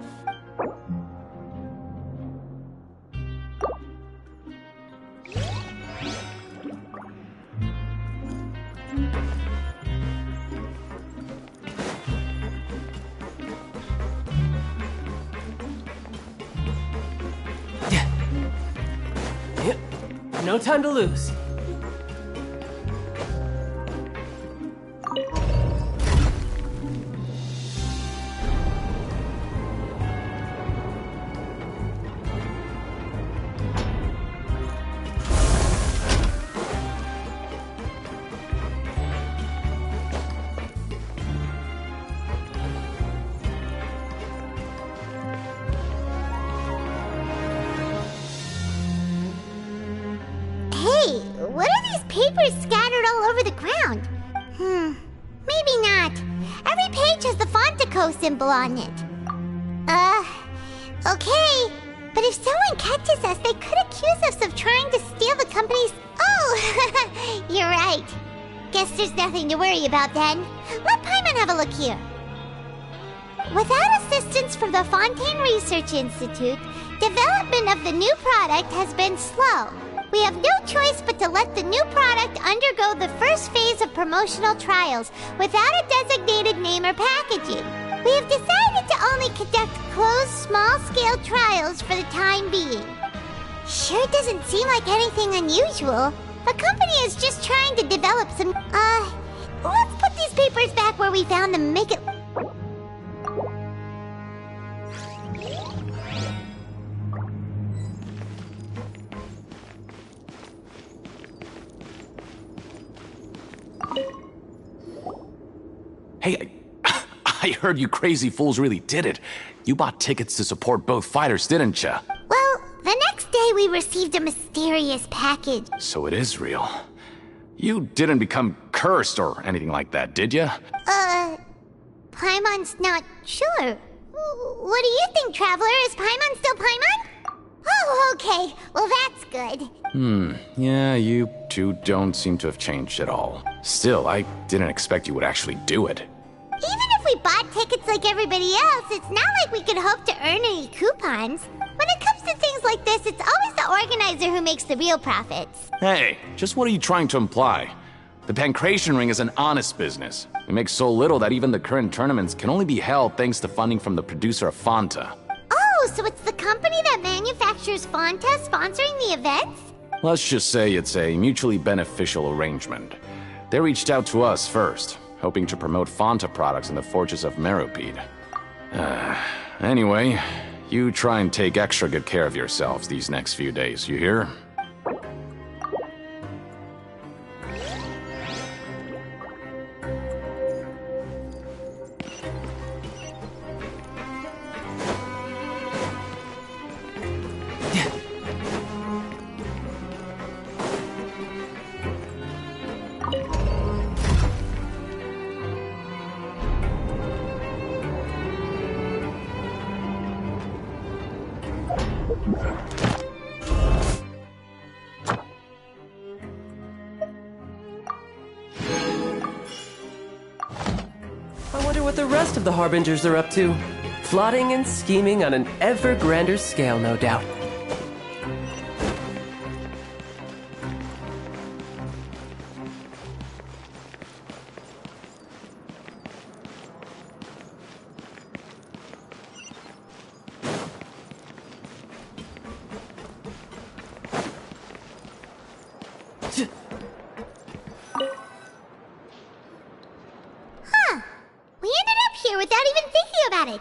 No time to lose. Hey, what are these papers scattered all over the ground? Maybe not. Every page has the Fontico symbol on it. Okay. But if someone catches us, they could accuse us of trying to steal the company's... Oh, you're right. Guess there's nothing to worry about then. Let Paimon have a look here. Without assistance from the Fontaine Research Institute, development of the new product has been slow. We have no choice but to let the new product undergo the first phase of promotional trials without a designated name or packaging. We have decided to only conduct closed, small-scale trials for the time being. Sure doesn't seem like anything unusual. The company is just trying to develop some... let's put these papers back where we found them and make it... Hey, I heard you crazy fools really did it. You bought tickets to support both fighters, didn't ya? Well, the next day we received a mysterious package. So it is real. You didn't become cursed or anything like that, did ya? Paimon's not sure. What do you think, Traveler? Is Paimon still Paimon? Oh, okay. Well, that's good. Yeah, you two don't seem to have changed at all. Still, I didn't expect you would actually do it. Even if we bought tickets like everybody else, it's not like we could hope to earn any coupons. When it comes to things like this, it's always the organizer who makes the real profits. Hey, just what are you trying to imply? The Pancration Ring is an honest business. We make so little that even the current tournaments can only be held thanks to funding from the producer of Fanta. Oh, so it's the company that manufactures Fanta sponsoring the events? Let's just say it's a mutually beneficial arrangement. They reached out to us first, hoping to promote Fanta products in the Fortress of Meropide. Anyway, you try and take extra good care of yourselves these next few days, you hear? I wonder what the rest of the Harbingers are up to. Plotting and scheming on an ever grander scale, no doubt. We ended up here without even thinking about it.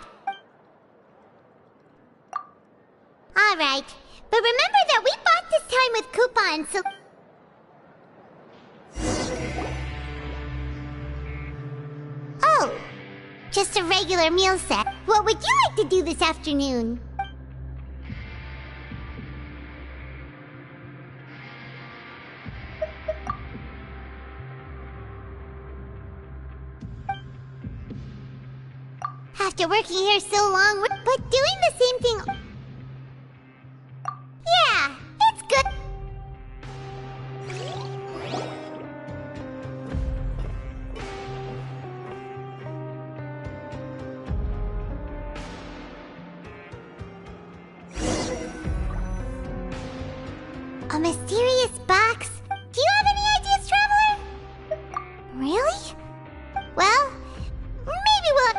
Alright, but remember that we bought this time with coupons, so... Oh, just a regular meal set. What would you like to do this afternoon? After working here so long, but doing the same thing... Yeah, it's good. A mysterious box? Do you have any ideas, Traveler? Really? Well, maybe we'll...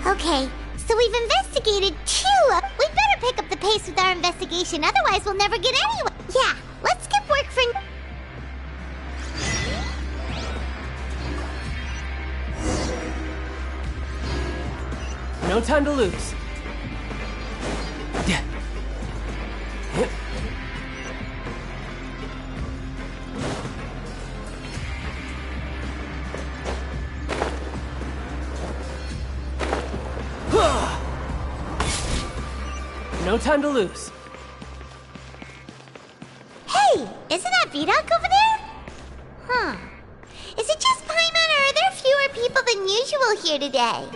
Okay, so we've investigated two. We'd better pick up the pace with our investigation, otherwise we'll never get anywhere. Yeah, let's skip work for... No time to lose. No time to lose. Hey, isn't that Vidok over there? Huh. Is it just Paimon, or are there fewer people than usual here today?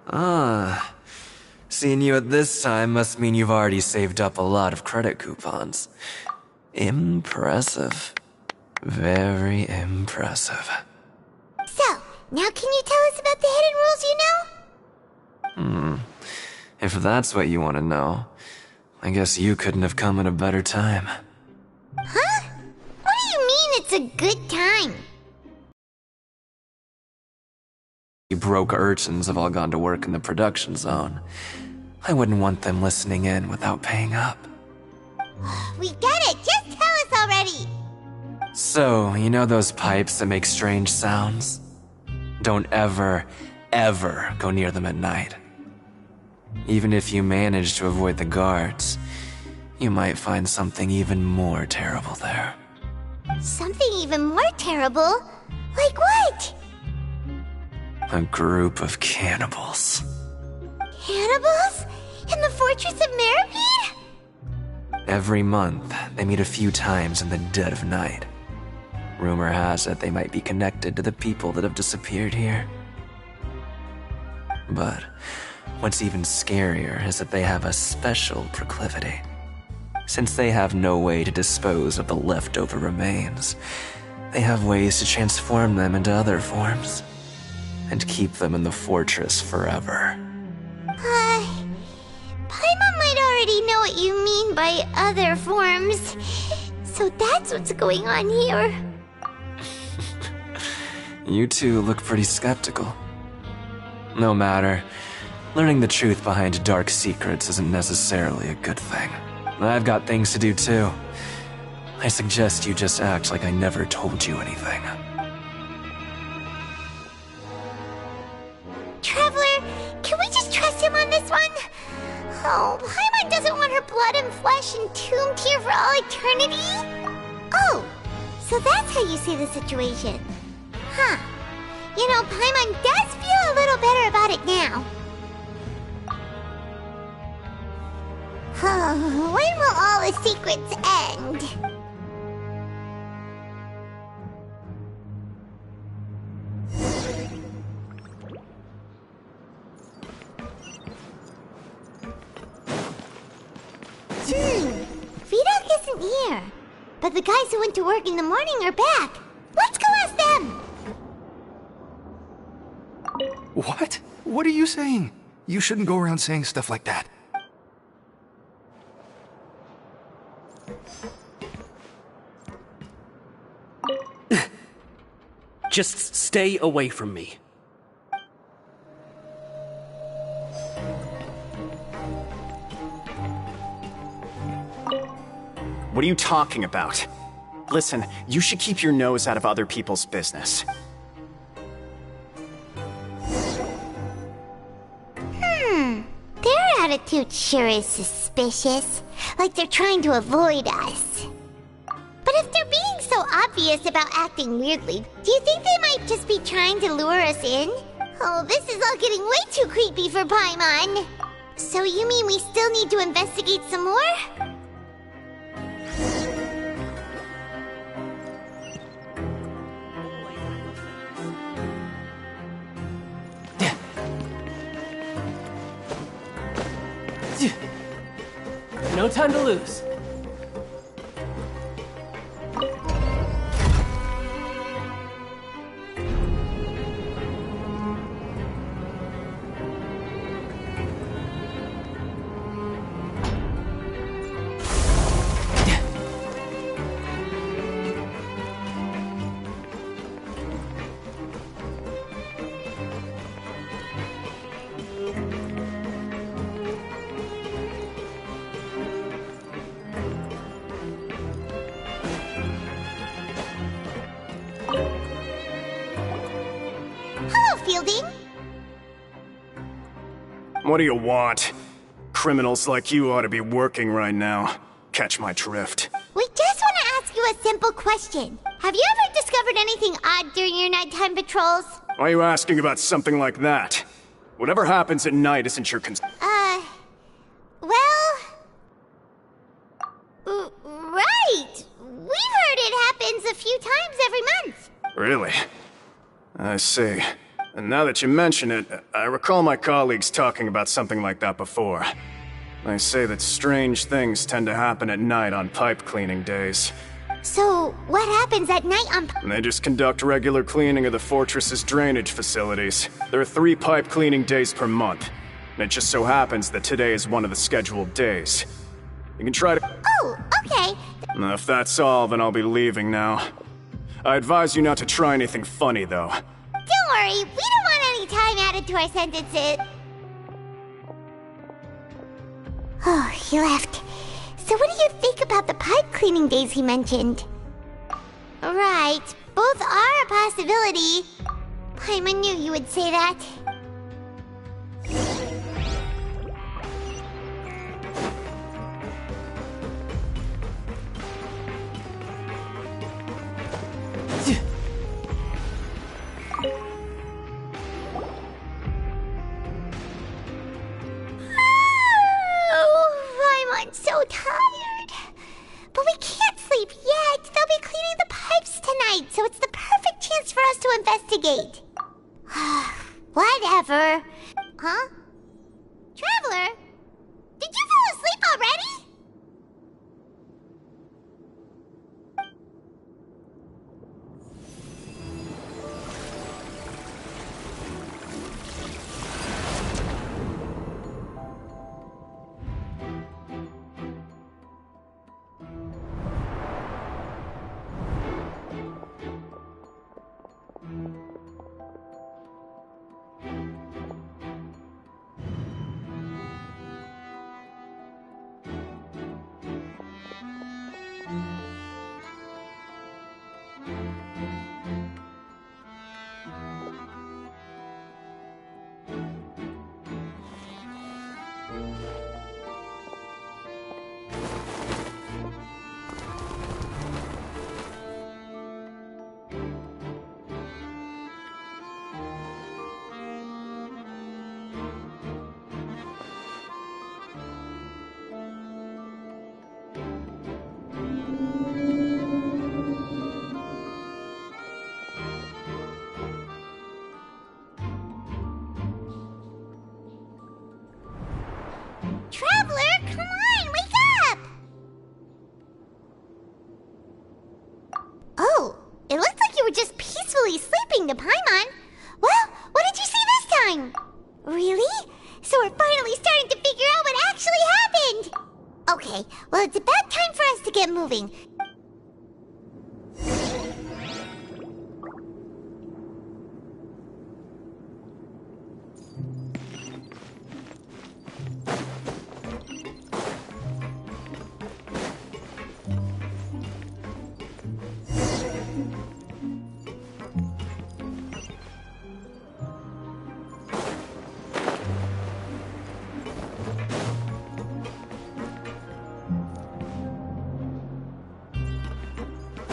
Ah. Seeing you at this time must mean you've already saved up a lot of credit coupons. Impressive. Very impressive. So, now can you tell us about the hidden rules you know? If that's what you want to know, I guess you couldn't have come at a better time. Huh? What do you mean it's a good time? You broke urchins have all gone to work in the production zone. I wouldn't want them listening in without paying up. We get it! Just tell us already! So, you know those pipes that make strange sounds? Don't ever, ever go near them at night. Even if you manage to avoid the guards, you might find something even more terrible there. Something even more terrible? Like what? A group of cannibals. Cannibals? In the Fortress of Meripede? Every month, they meet a few times in the dead of night. Rumor has it they might be connected to the people that have disappeared here. But what's even scarier is that they have a special proclivity. Since they have no way to dispose of the leftover remains, they have ways to transform them into other forms and keep them in the fortress forever. Paimon might already know what you mean by other forms. So that's what's going on here. You two look pretty skeptical. No matter. Learning the truth behind dark secrets isn't necessarily a good thing. I've got things to do too. I suggest you just act like I never told you anything. Traveler, can we just trust him on this one? Oh, Paimon doesn't want her blood and flesh entombed here for all eternity? Oh, so that's how you see the situation. Huh. You know, Paimon does feel a little better about it now. When will all the secrets end? Vidok isn't here. But the guys who went to work in the morning are back. Let's go ask them! What? What are you saying? You shouldn't go around saying stuff like that. Just stay away from me. What are you talking about? Listen, you should keep your nose out of other people's business. Their attitude sure is suspicious. Like they're trying to avoid us. But if they're being so obvious about acting weirdly, do you think they might just be trying to lure us in? Oh, this is all getting way too creepy for Paimon. So you mean we still need to investigate some more? No time to lose. What do you want? Criminals like you ought to be working right now. Catch my drift. We just want to ask you a simple question. Have you ever discovered anything odd during your nighttime patrols? Why are you asking about something like that? Whatever happens at night isn't your concern. Right! We've heard it happens a few times every month. Really? I see. And now that you mention it, I recall my colleagues talking about something like that before. They say that strange things tend to happen at night on pipe cleaning days. So, what happens at night on... They just conduct regular cleaning of the fortress's drainage facilities. There are 3 pipe cleaning days per month. And it just so happens that today is one of the scheduled days. You can try to... Oh, okay. If that's all, then I'll be leaving now. I advise you not to try anything funny, though. Don't worry, we don't want any time added to our sentences. Oh, he left. So what do you think about the pipe cleaning days he mentioned? Right, both are a possibility. Paimon knew you would say that. I'm so tired. But we can't sleep yet. They'll be cleaning the pipes tonight, so it's the perfect chance for us to investigate. Whatever. Huh? Traveler? Did you fall asleep already? Traveler, come on, wake up! Oh, it looked like you were just peacefully sleeping to Paimon. Well, what did you see this time? Really? So we're finally starting to figure out what actually happened! Okay, well it's about time for us to get moving.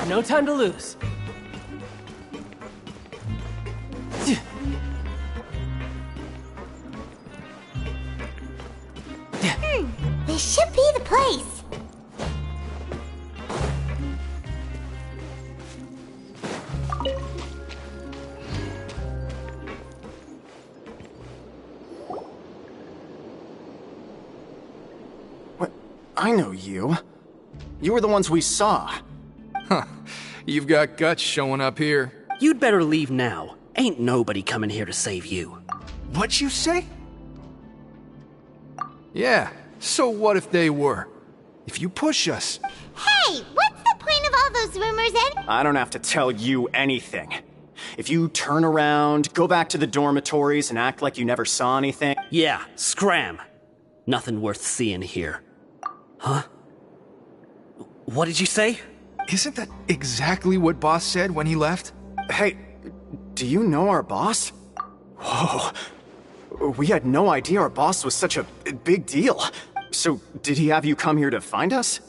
No time to lose. This should be the place. What? I know you. You were the ones we saw. Huh. You've got guts showing up here. You'd better leave now. Ain't nobody coming here to save you. What'd you say? Yeah, so what if they were? If you push us... Hey, what's the point of all those rumors, Ed? I don't have to tell you anything. If you turn around, go back to the dormitories and act like you never saw anything... Yeah, scram. Nothing worth seeing here. Huh? What did you say? Isn't that exactly what Boss said when he left? Hey, do you know our boss? Whoa. We had no idea our boss was such a big deal. So, did he have you come here to find us?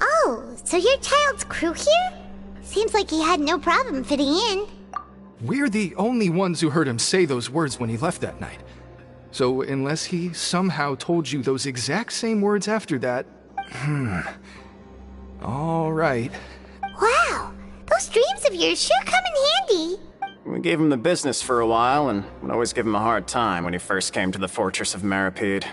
Oh, so your child's crew here? Seems like he had no problem fitting in. We're the only ones who heard him say those words when he left that night. So, unless he somehow told you those exact same words after that... All right. Wow, those dreams of yours sure come in handy. We gave him the business for a while, and would always give him a hard time when he first came to the Fortress of Meripede.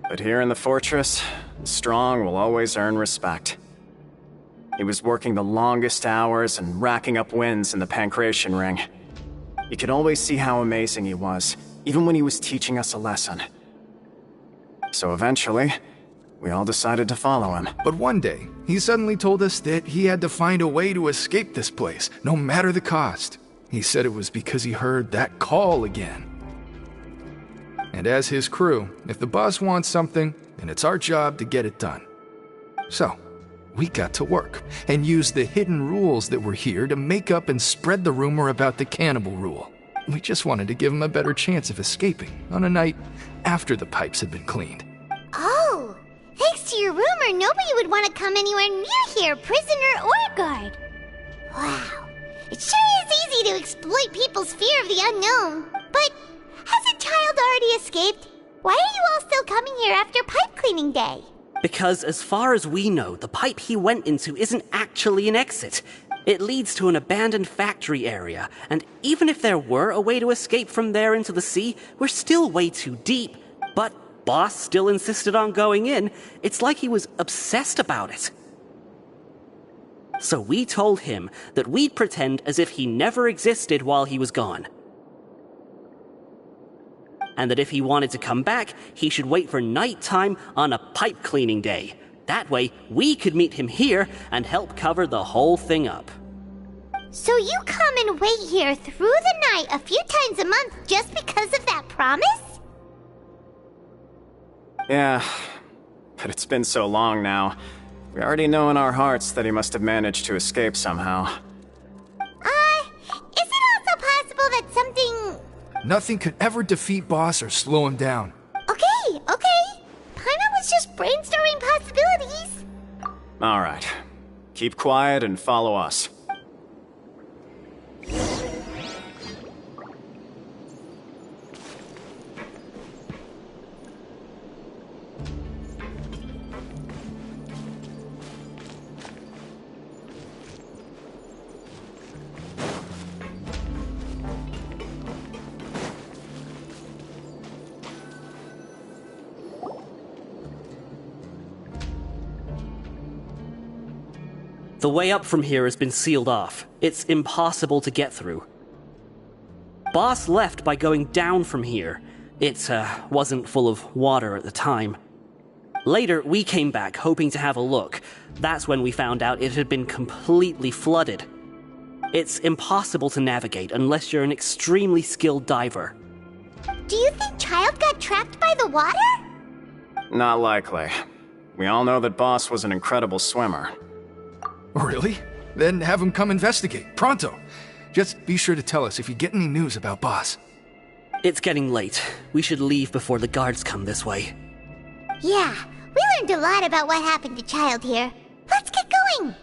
But here in the fortress, the strong will always earn respect. He was working the longest hours and racking up wins in the pancration ring. You could always see how amazing he was, even when he was teaching us a lesson. So eventually, we all decided to follow him. But one day, he suddenly told us that he had to find a way to escape this place, no matter the cost. He said it was because he heard that call again. And as his crew, if the boss wants something, then it's our job to get it done. So, we got to work and used the hidden rules that were here to make up and spread the rumor about the cannibal rule. We just wanted to give him a better chance of escaping on a night after the pipes had been cleaned. Oh, thanks to your rumor, nobody would want to come anywhere near here, prisoner or guard. Wow, it sure is easy to exploit people's fear of the unknown. But has a child already escaped? Why are you all still coming here after pipe cleaning day? Because as far as we know, the pipe he went into isn't actually an exit. It leads to an abandoned factory area, and even if there were a way to escape from there into the sea, we're still way too deep. But Boss still insisted on going in. It's like he was obsessed about it. So we told him that we'd pretend as if he never existed while he was gone. And that if he wanted to come back, he should wait for nighttime on a pipe cleaning day. That way, we could meet him here and help cover the whole thing up. So you come and wait here through the night a few times a month just because of that promise? Yeah, but it's been so long now. We already know in our hearts that he must have managed to escape somehow. Is it also possible that something... Nothing could ever defeat Boss or slow him down. Okay. Paimon was just brainstorming possibilities. Alright. Keep quiet and follow us. The way up from here has been sealed off. It's impossible to get through. Boss left by going down from here. It wasn't full of water at the time. Later, we came back hoping to have a look. That's when we found out it had been completely flooded. It's impossible to navigate unless you're an extremely skilled diver. Do you think Child got trapped by the water? Not likely. We all know that Boss was an incredible swimmer. Really? Then have him come investigate, pronto. Just be sure to tell us if you get any news about Boss. It's getting late. We should leave before the guards come this way. Yeah, we learned a lot about what happened to Child here. Let's get going!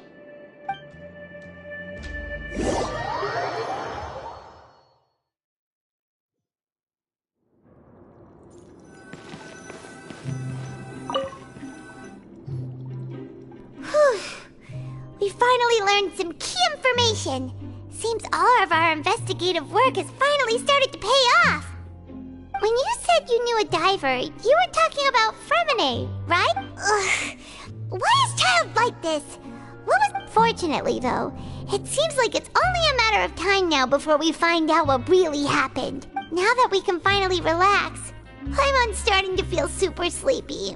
Whew. We finally learned some key information. Seems all of our investigative work has finally started to pay off. When you said you knew a diver, you were talking about Fremine, right? Ugh. Why is Child like this? Fortunately, though, it seems like it's only a matter of time now before we find out what really happened. Now that we can finally relax, Paimon's starting to feel super sleepy.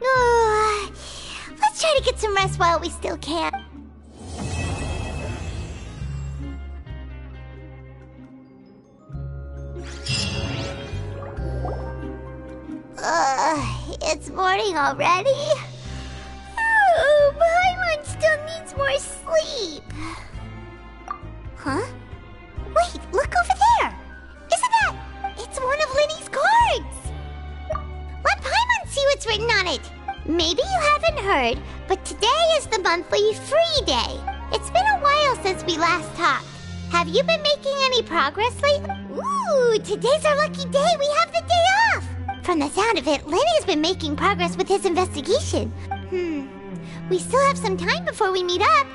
Let's try to get some rest while we still can. It's morning already? Oh, Paimon still needs more sleep. Huh? Wait, look over there! Isn't that... It's one of Linny's cards! Let Paimon see what's written on it! Maybe you haven't heard, but today is the monthly free day. It's been a while since we last talked. Have you been making any progress lately? Ooh, today's our lucky day. We have the day off. From the sound of it, Lenny's been making progress with his investigation. We still have some time before we meet up.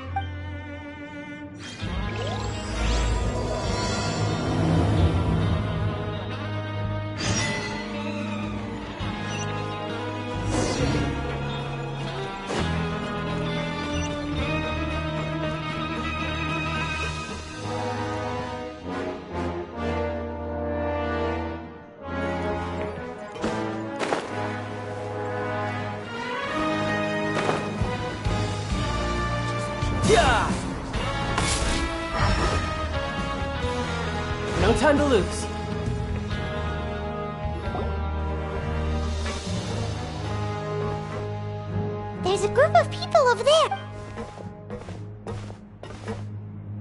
No time to lose. There's a group of people over there.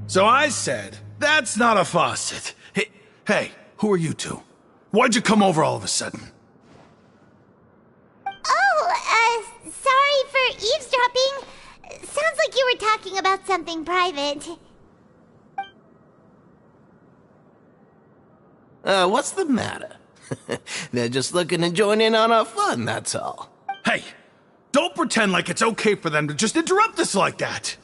So I said, that's not a faucet. Hey, who are you two? Why'd you come over all of a sudden? Oh, sorry for eavesdropping. Sounds like you were talking about something private. What's the matter? They're just looking to join in on our fun, that's all. Hey, don't pretend like it's okay for them to just interrupt us like that.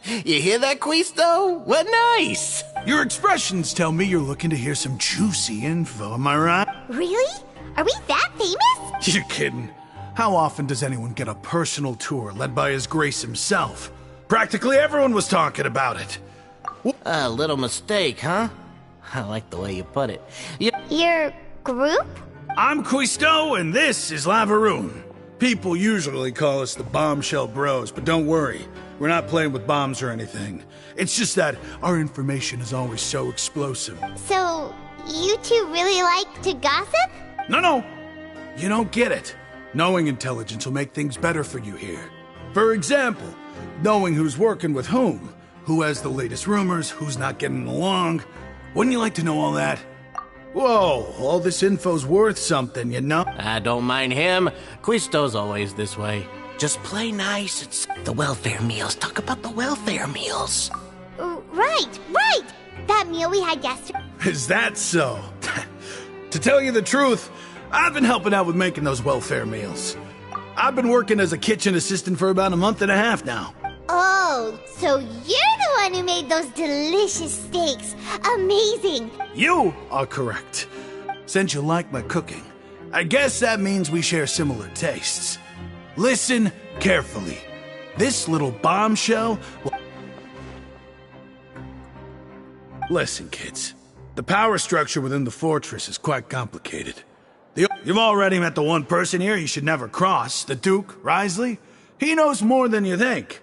You hear that, Quisto? What nice! Your expressions tell me you're looking to hear some juicy info, am I right? Really? Are we that famous? You're kidding. How often does anyone get a personal tour led by His Grace himself? Practically everyone was talking about it. A little mistake, huh? I like the way you put it. Your group? I'm Quisto, and this is Lavaroon. People usually call us the Bombshell Bros, but don't worry. We're not playing with bombs or anything. It's just that our information is always so explosive. So, you two really like to gossip? No. You don't get it. Knowing intelligence will make things better for you here. For example, knowing who's working with whom, who has the latest rumors, who's not getting along. Wouldn't you like to know all that? Whoa, all this info's worth something, you know? I don't mind him. Quisto's always this way. Just play nice. It's the welfare meals. Talk about the welfare meals. Right. That meal we had yesterday. Is that so? To tell you the truth, I've been helping out with making those welfare meals. I've been working as a kitchen assistant for about a month and a half now. Oh, so you're the one who made those delicious steaks. Amazing. You are correct. Since you like my cooking, I guess that means we share similar tastes. Listen carefully. This little bombshell will... Listen, kids. The power structure within the fortress is quite complicated. You've already met the one person here you should never cross, the Duke, Risley. He knows more than you think.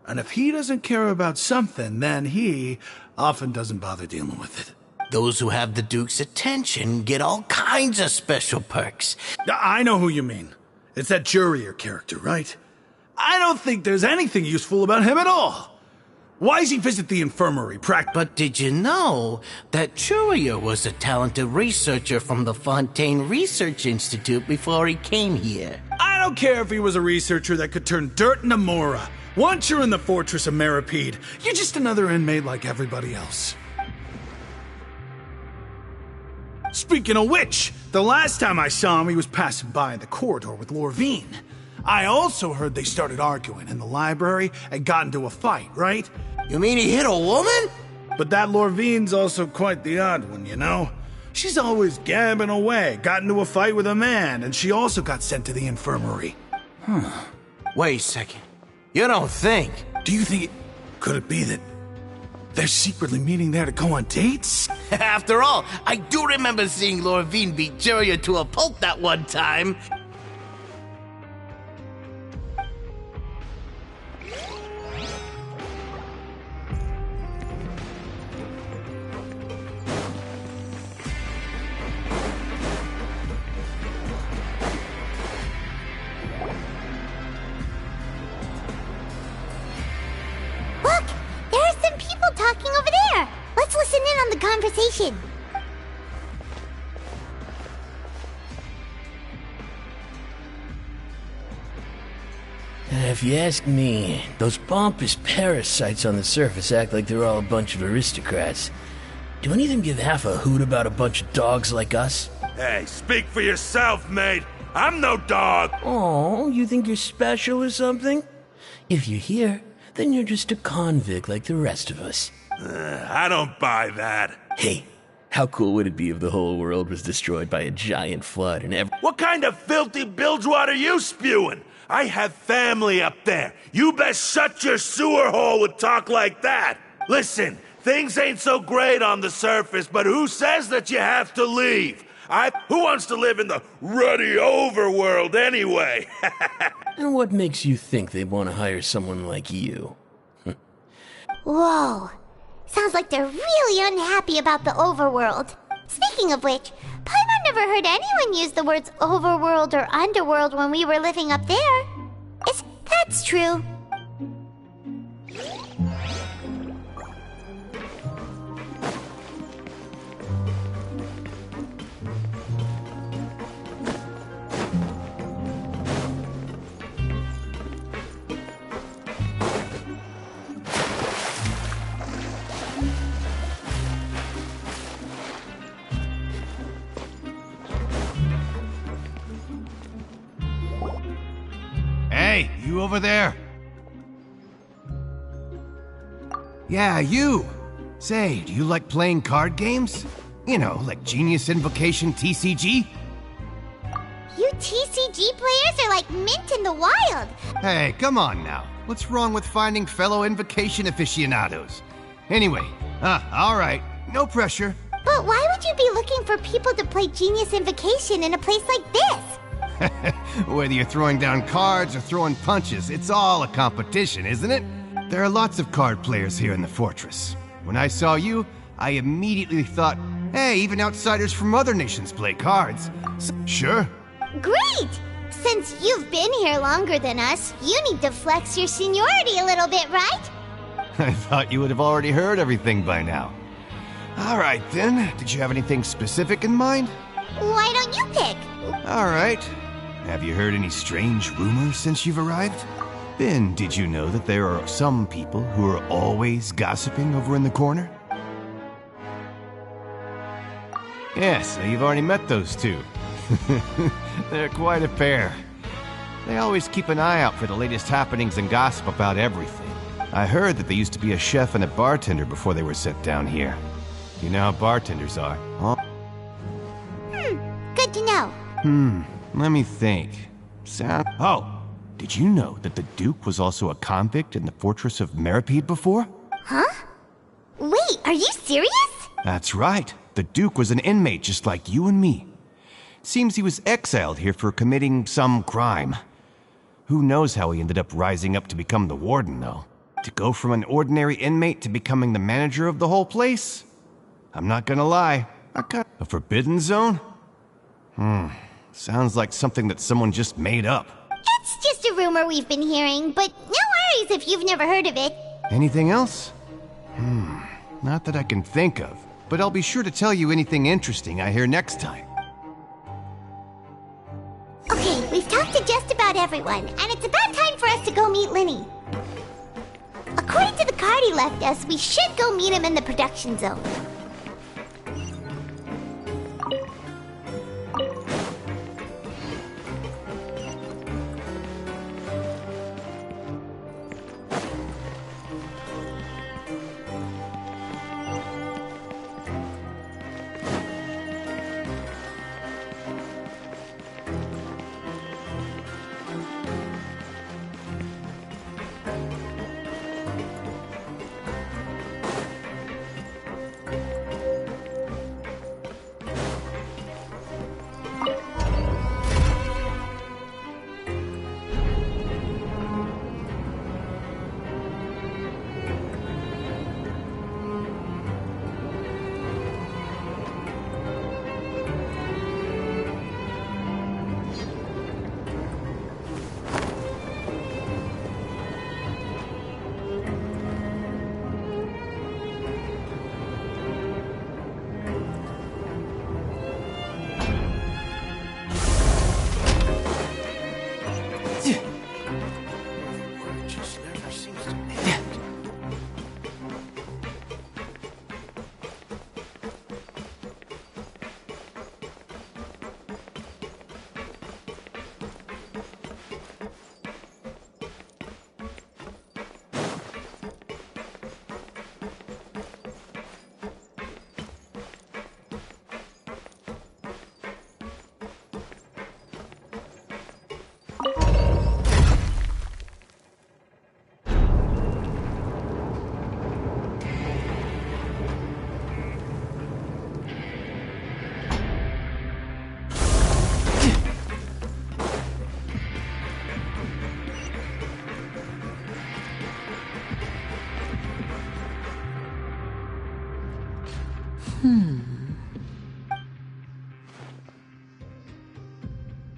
And if he doesn't care about something, then he often doesn't bother dealing with it. Those who have the Duke's attention get all kinds of special perks. I know who you mean. It's that Jurier character, right? I don't think there's anything useful about him at all. Why does he visit the infirmary? But did you know that Jurier was a talented researcher from the Fontaine Research Institute before he came here? I don't care if he was a researcher that could turn dirt into Mora. Once you're in the fortress of Meripede, you're just another inmate like everybody else. Speaking of which, the last time I saw him, he was passing by in the corridor with Lorvine. I also heard they started arguing in the library and got into a fight, right? You mean he hit a woman? But that Lorvine's also quite the odd one, you know? She's always gabbing away, got into a fight with a man, and she also got sent to the infirmary. Wait a second. You don't think? Do you think could it be that they're secretly meeting there to go on dates? After all, I do remember seeing Lorvine beat Jurier to a pulp that one time. Look, there are some people talking over there. Let's listen in on the conversation. If you ask me, those pompous parasites on the surface act like they're all a bunch of aristocrats. Do any of them give half a hoot about a bunch of dogs like us? Hey, speak for yourself, mate. I'm no dog. Oh, you think you're special or something? If you're here, then you're just a convict like the rest of us. I don't buy that. Hey, how cool would it be if the whole world was destroyed by a giant flood and What kind of filthy bilgewater are you spewing? I have family up there. You best shut your sewer hole with talk like that. Listen, things ain't so great on the surface, but who says that you have to leave? Who wants to live in the ruddy overworld anyway? And what makes you think they want to hire someone like you? Whoa, Sounds like they're really unhappy about the overworld. Speaking of which, Paimon never heard anyone use the words overworld or underworld when we were living up there. That's true. Hey, you over there? Yeah, you! Say, do you like playing card games? You know, like Genius Invocation TCG? You TCG players are like mint in the wild. Hey, come on now. What's wrong with finding fellow Invocation aficionados? Anyway, alright, no pressure. But why would you be looking for people to play Genius Invocation in a place like this? Whether you're throwing down cards or throwing punches, it's all a competition, isn't it? There are lots of card players here in the fortress. When I saw you, I immediately thought, hey, even outsiders from other nations play cards. Sure. Great! Since you've been here longer than us, you need to flex your seniority a little bit, right? I thought you would have already heard everything by now. All right, then. Did you have anything specific in mind? Why don't you pick? All right. Have you heard any strange rumors since you've arrived? Then, did you know that there are some people who are always gossiping over in the corner? Yes, you've already met those two. They're quite a pair. They always keep an eye out for the latest happenings and gossip about everything. I heard that they used to be a chef and a bartender before they were sent down here. You know how bartenders are. Huh? Good to know. Let me think. Oh, did you know that the Duke was also a convict in the fortress of Meripede before? Huh? Wait, are you serious? That's right. The Duke was an inmate just like you and me. Seems he was exiled here for committing some crime. Who knows how he ended up rising up to become the warden, though. To go from an ordinary inmate to becoming the manager of the whole place? I'm not gonna lie. A forbidden zone? Sounds like something that someone just made up. It's just a rumor we've been hearing, but no worries if you've never heard of it. Anything else? Not that I can think of, but I'll be sure to tell you anything interesting I hear next time. Okay, we've talked to just about everyone, and it's about time for us to go meet Linny. According to the card he left us, we should go meet him in the production zone.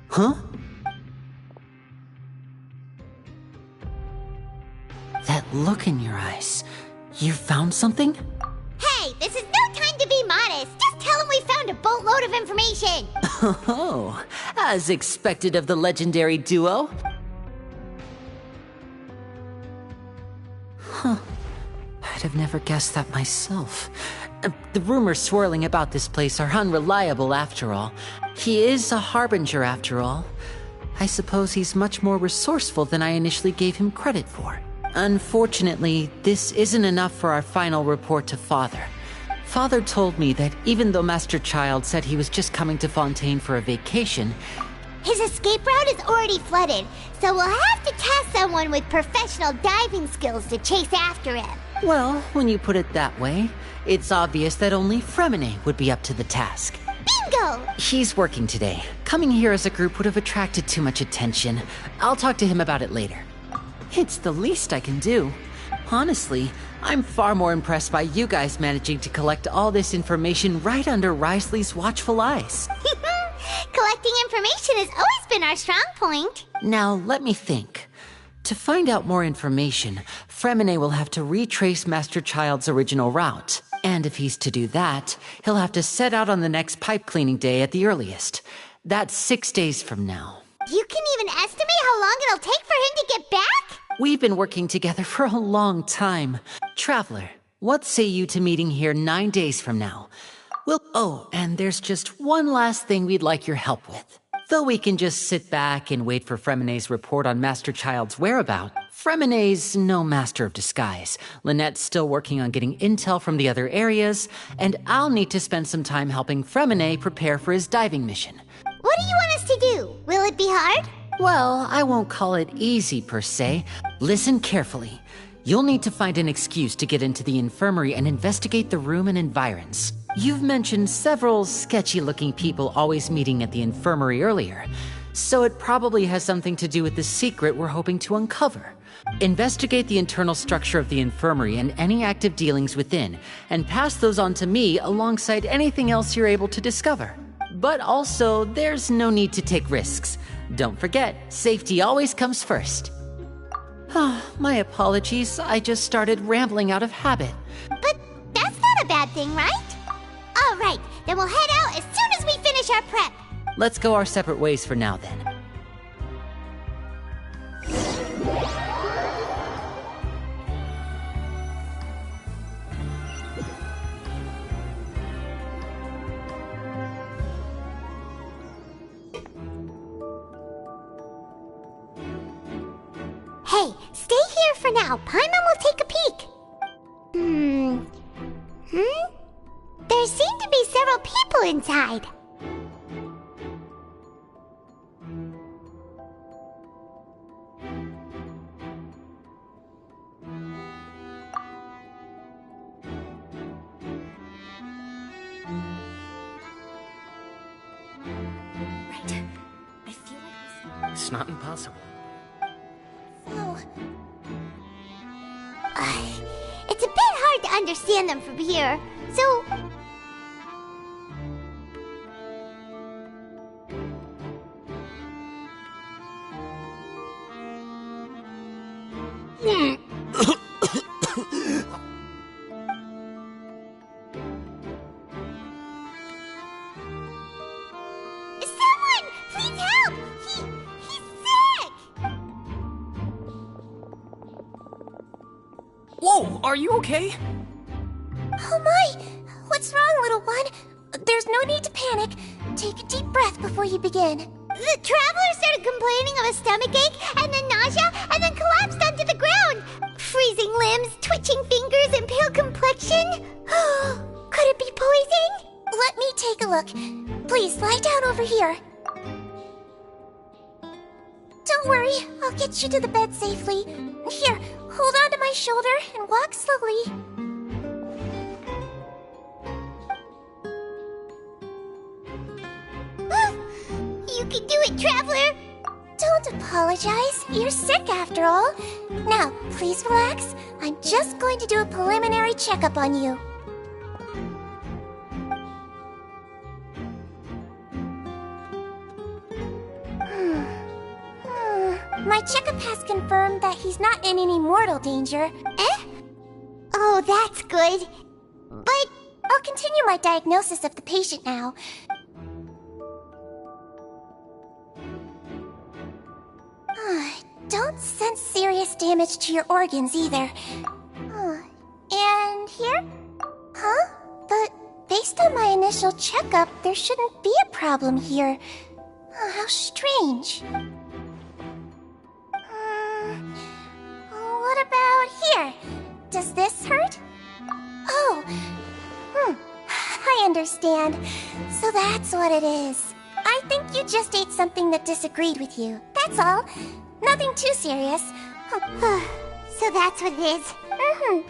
Huh? That look in your eyes. You found something? Hey, this is no time to be modest. Just tell him we found a boatload of information. Oh, as expected of the legendary duo. Huh. I'd have never guessed that myself. The rumors swirling about this place are unreliable after all. He is a harbinger after all. I suppose he's much more resourceful than I initially gave him credit for. Unfortunately, this isn't enough for our final report to Father. Father told me that even though Master Child said he was just coming to Fontaine for a vacation, his escape route is already flooded, so we'll have to task someone with professional diving skills to chase after him. Well, when you put it that way, it's obvious that only Fremine would be up to the task. Bingo! He's working today. Coming here as a group would have attracted too much attention. I'll talk to him about it later. It's the least I can do. Honestly, I'm far more impressed by you guys managing to collect all this information right under Risley's watchful eyes. Collecting information has always been our strong point. Now, let me think. To find out more information, Fremine will have to retrace Master Child's original route. And if he's to do that, he'll have to set out on the next pipe cleaning day at the earliest. That's 6 days from now. You can even estimate how long it'll take for him to get back? We've been working together for a long time. Traveler, what say you to meeting here 9 days from now? Oh, and there's just one last thing we'd like your help with. Though we can just sit back and wait for Fremine's report on Master Child's whereabouts, Fremine's no master of disguise. Lynette's still working on getting intel from the other areas, and I'll need to spend some time helping Fremine prepare for his diving mission. What do you want us to do? Will it be hard? Well, I won't call it easy per se. Listen carefully. You'll need to find an excuse to get into the infirmary and investigate the room and environs. You've mentioned several sketchy-looking people always meeting at the infirmary earlier, so it probably has something to do with the secret we're hoping to uncover. Investigate the internal structure of the infirmary and any active dealings within, and pass those on to me alongside anything else you're able to discover. But also, there's no need to take risks. Don't forget, safety always comes first. My apologies, I just started rambling out of habit. But that's not a bad thing, right? All right, then we'll head out as soon as we finish our prep. Let's go our separate ways for now, then. Hey, stay here for now. Paimon will take a peek. There seem to be several people inside. Right. I feel like It's not impossible. It's a bit hard to understand them from here, so... Someone! Please help! He's sick! Whoa, are you okay? Oh my! What's wrong, little one? There's no need to panic. Take a deep breath before you begin. The traveler started complaining of a stomachache, and then nausea, and then collapsed onto the ground. Freezing limbs, twitching fingers, and pale complexion. Could it be poison? Let me take a look. Please lie down over here. Don't worry, I'll get you to the bed safely. Here, hold on to my shoulder and walk slowly. You can do it, Traveler! Don't apologize. You're sick after all. Now, please relax. I'm just going to do a preliminary checkup on you. My checkup has confirmed that he's not in any mortal danger. Eh? Oh, that's good. But I'll continue my diagnosis of the patient now. Don't sense serious damage to your organs either. And here? Huh? But based on my initial checkup, there shouldn't be a problem here. How strange. What about here? Does this hurt? Oh. I understand. So that's what it is. I think you just ate something that disagreed with you. That's all. Nothing too serious. So that's what it is. And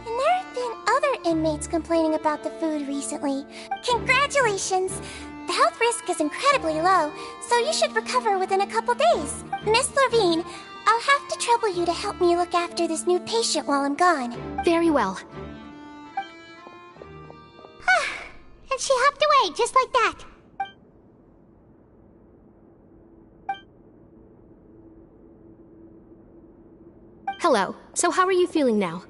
there have been other inmates complaining about the food recently. Congratulations! The health risk is incredibly low, so you should recover within a couple days. Miss Levine, I'll have to trouble you to help me look after this new patient while I'm gone. Very well. And she hopped away, just like that. Hello. So how are you feeling now?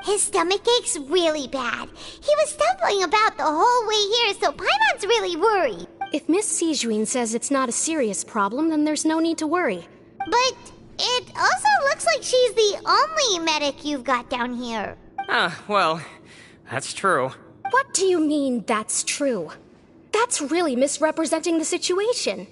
His stomach ache's really bad. He was stumbling about the whole way here, so Paimon's really worried. If Miss Sijuin says it's not a serious problem, then there's no need to worry. But it also looks like she's the only medic you've got down here. Well, that's true. What do you mean, that's true? That's really misrepresenting the situation.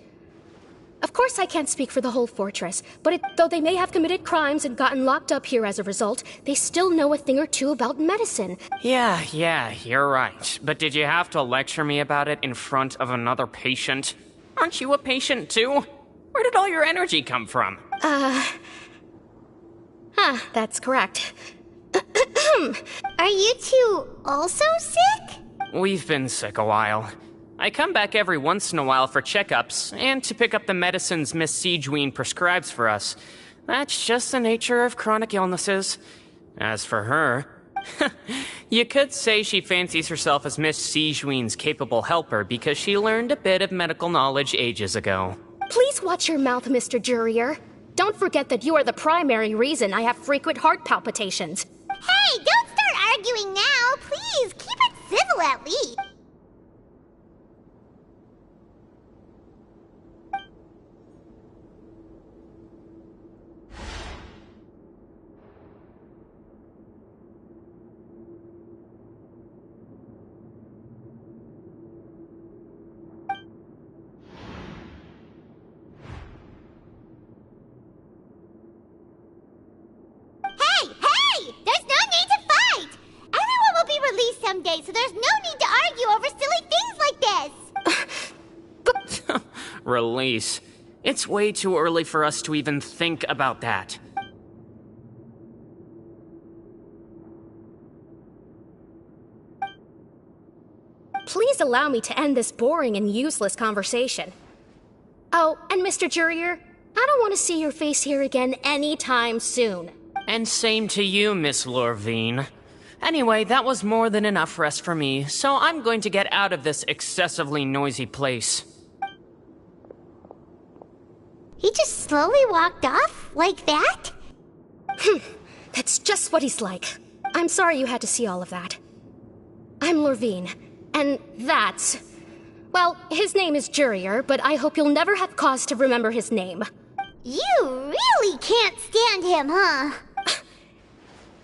Of course I can't speak for the whole fortress, but though they may have committed crimes and gotten locked up here as a result, they still know a thing or two about medicine. Yeah, you're right. But did you have to lecture me about it in front of another patient? Aren't you a patient too? Where did all your energy come from? That's correct. Are you two also sick? We've been sick a while. I come back every once in a while for checkups, and to pick up the medicines Miss Sijuin prescribes for us. That's just the nature of chronic illnesses. As for her, you could say she fancies herself as Miss Sijuin's capable helper because she learned a bit of medical knowledge ages ago. Please watch your mouth, Mr. Jurier. Don't forget that you are the primary reason I have frequent heart palpitations. Hey, don't start arguing now! Please, keep it civil at least. Someday, so there's no need to argue over silly things like this. Release. It's way too early for us to even think about that. Please allow me to end this boring and useless conversation. Oh, and Mr. Jurier, I don't want to see your face here again anytime soon. And same to you, Miss Lorvine. Anyway, that was more than enough rest for me, so I'm going to get out of this excessively noisy place. He just slowly walked off? Like that? That's just what he's like. I'm sorry you had to see all of that. I'm Lorvine, and that's... Well, his name is Jurier, but I hope you'll never have cause to remember his name. You really can't stand him, huh?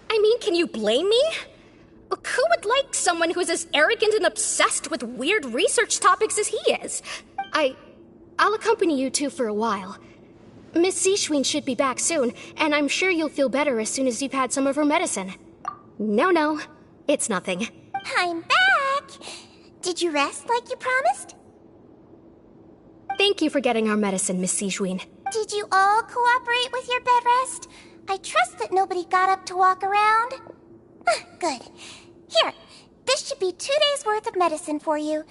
I mean, can you blame me? Who would like someone who's as arrogant and obsessed with weird research topics as he is? I'll accompany you two for a while. Miss Sijuin should be back soon, and I'm sure you'll feel better as soon as you've had some of her medicine. No, it's nothing. I'm back! Did you rest like you promised? Thank you for getting our medicine, Miss Sijuin. Did you all cooperate with your bed rest? I trust that nobody got up to walk around. Good. Here, this should be 2 days' worth of medicine for you.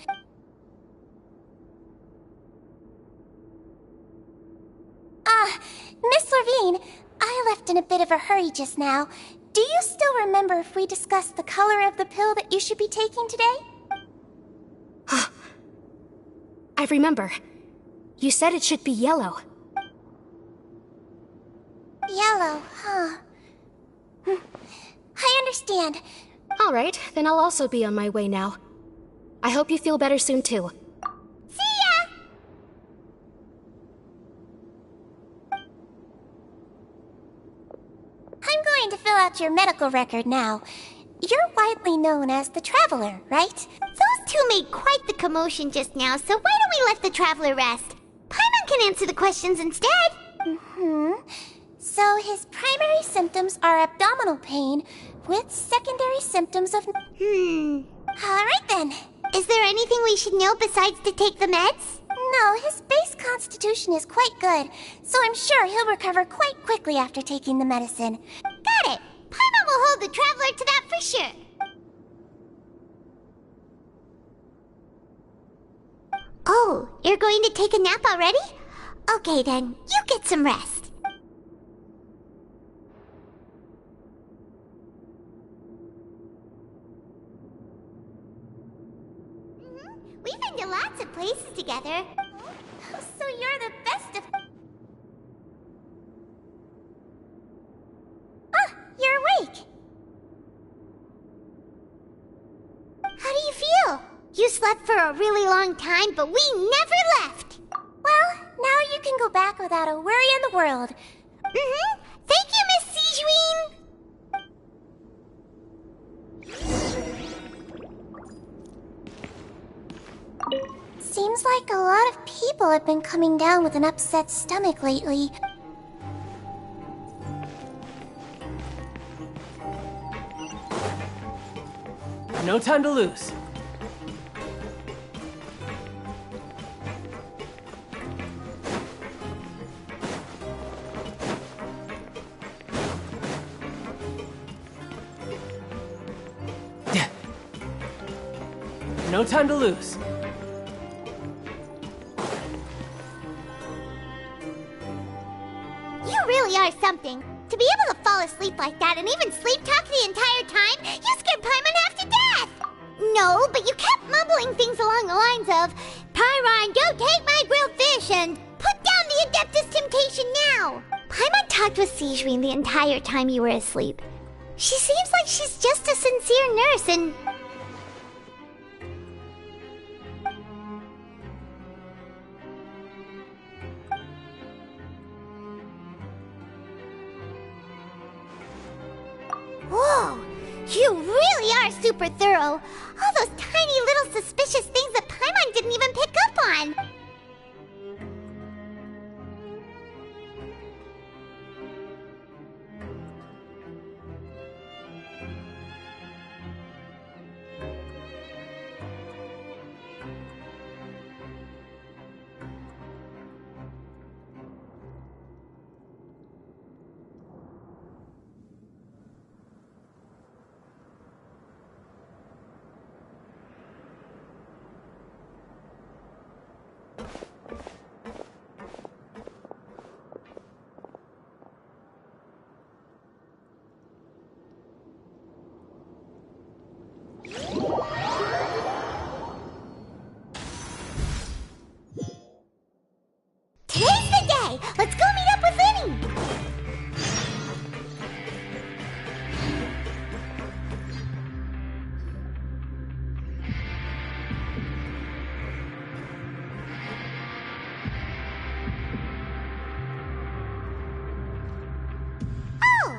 Miss Levine, I left in a bit of a hurry just now. Do you still remember if we discussed the color of the pill that you should be taking today? I remember. You said it should be yellow. Yellow, huh? I understand. Alright, then I'll also be on my way now. I hope you feel better soon too. See ya! I'm going to fill out your medical record now. You're widely known as the Traveler, right? Those two made quite the commotion just now, so why don't we let the Traveler rest? Paimon can answer the questions instead. So his primary symptoms are abdominal pain, with secondary symptoms of... Alright then. Is there anything we should know besides to take the meds? No, his base constitution is quite good, so I'm sure he'll recover quite quickly after taking the medicine. Got it! Paimon will hold the Traveler to that for sure. Oh, you're going to take a nap already? Okay then, you get some rest. We've been to lots of places together. So you're the best of... Ah, you're awake. How do you feel? You slept for a really long time, but we never left. Well, now you can go back without a worry in the world. Thank you, Miss Sijuin. Seems like a lot of people have been coming down with an upset stomach lately. No time to lose. No time to lose. You really are something. To be able to fall asleep like that and even sleep talk the entire time, you scared Paimon half to death! No, but you kept mumbling things along the lines of, Pyron, don't take my grilled fish, and put down the Adeptus Temptation now! Paimon talked with Sijuin the entire time you were asleep. She seems like she's just a sincere nurse and... Whoa! You really are super thorough! All those tiny little suspicious things that Paimon didn't even pick up on! Today's the day! Let's go meet up with Vinny! Oh!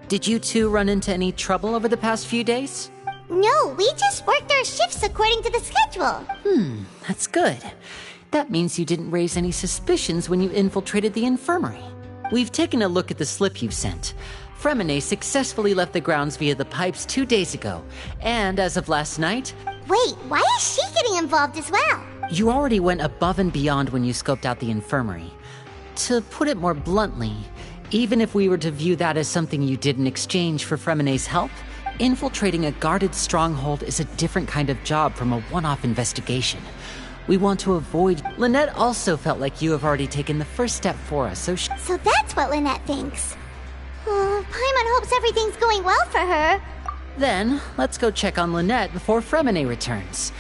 Did you two run into any trouble over the past few days? No, we just worked our shifts according to the schedule. That's good. That means you didn't raise any suspicions when you infiltrated the infirmary. We've taken a look at the slip you've sent. Fremine successfully left the grounds via the pipes 2 days ago, and as of last night... Wait, why is she getting involved as well? You already went above and beyond when you scoped out the infirmary. To put it more bluntly, even if we were to view that as something you did in exchange for Fremine's help, infiltrating a guarded stronghold is a different kind of job from a one-off investigation. We want to avoid... Lynette also felt like you have already taken the first step for us, so So that's what Lynette thinks. Paimon hopes everything's going well for her. Then, let's go check on Lynette before Fremine returns.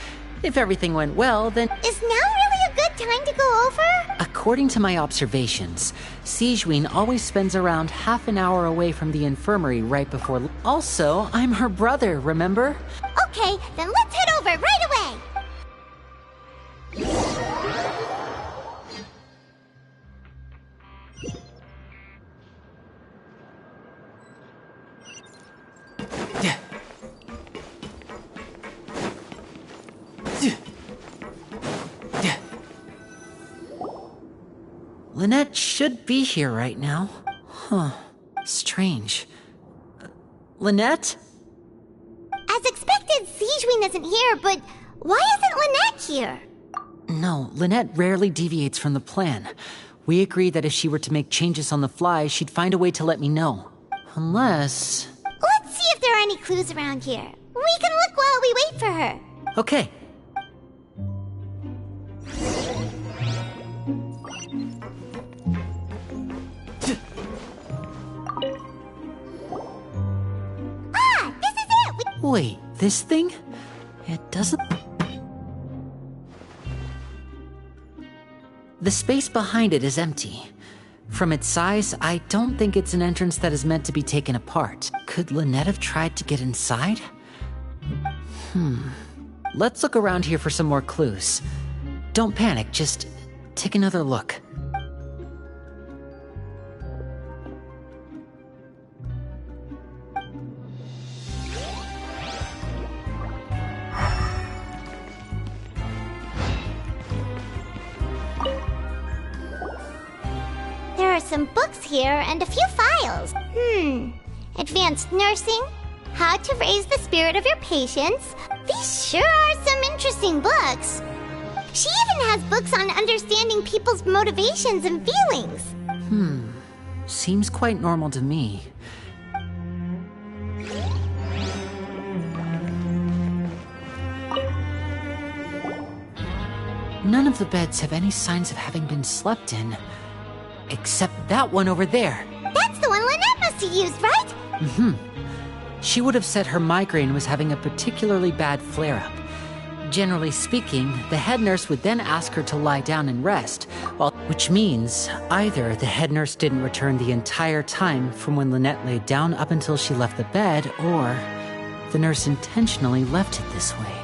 If everything went well, then... Is now really a good time to go over? According to my observations, Sigewinne always spends around half an hour away from the infirmary right before... Also, I'm her brother, remember? Okay, then let's head over right away! Lynette should be here right now. Huh. Strange. Lynette? As expected, Sigewinne isn't here, but why isn't Lynette here? No, Lynette rarely deviates from the plan. We agreed that if she were to make changes on the fly, she'd find a way to let me know. Unless... Let's see if there are any clues around here. We can look while we wait for her. Okay. This is it! Wait, this thing? It doesn't... The space behind it is empty. From its size, I don't think it's an entrance that is meant to be taken apart. Could Lynette have tried to get inside? Let's look around here for some more clues. Don't panic, just take another look. There are some books here and a few files. Advanced nursing, how to raise the spirit of your patients. These sure are some interesting books. She even has books on understanding people's motivations and feelings. Seems quite normal to me. None of the beds have any signs of having been slept in. Except that one over there. That's the one Lynette must have used, right? She would have said her migraine was having a particularly bad flare-up. Generally speaking, the head nurse would then ask her to lie down and rest, which means either the head nurse didn't return the entire time from when Lynette laid down up until she left the bed, or the nurse intentionally left it this way.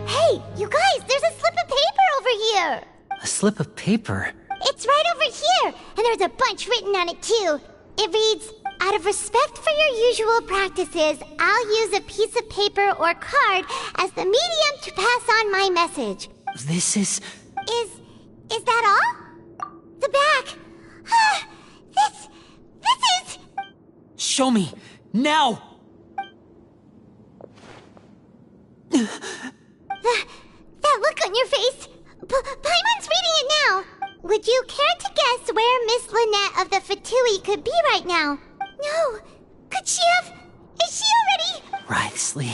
Hey, you guys, there's a slip of paper over here! A slip of paper? It's right over here, and there's a bunch written on it too. It reads, out of respect for your usual practices, I'll use a piece of paper or card as the medium to pass on my message. This is... Is that all? The back. This is... Show me! Now! That look on your face. Paimon's reading it now. Would you care to guess where Miss Lynette of the Fatui could be right now? No. Could she have... Is she already... Wriothesley.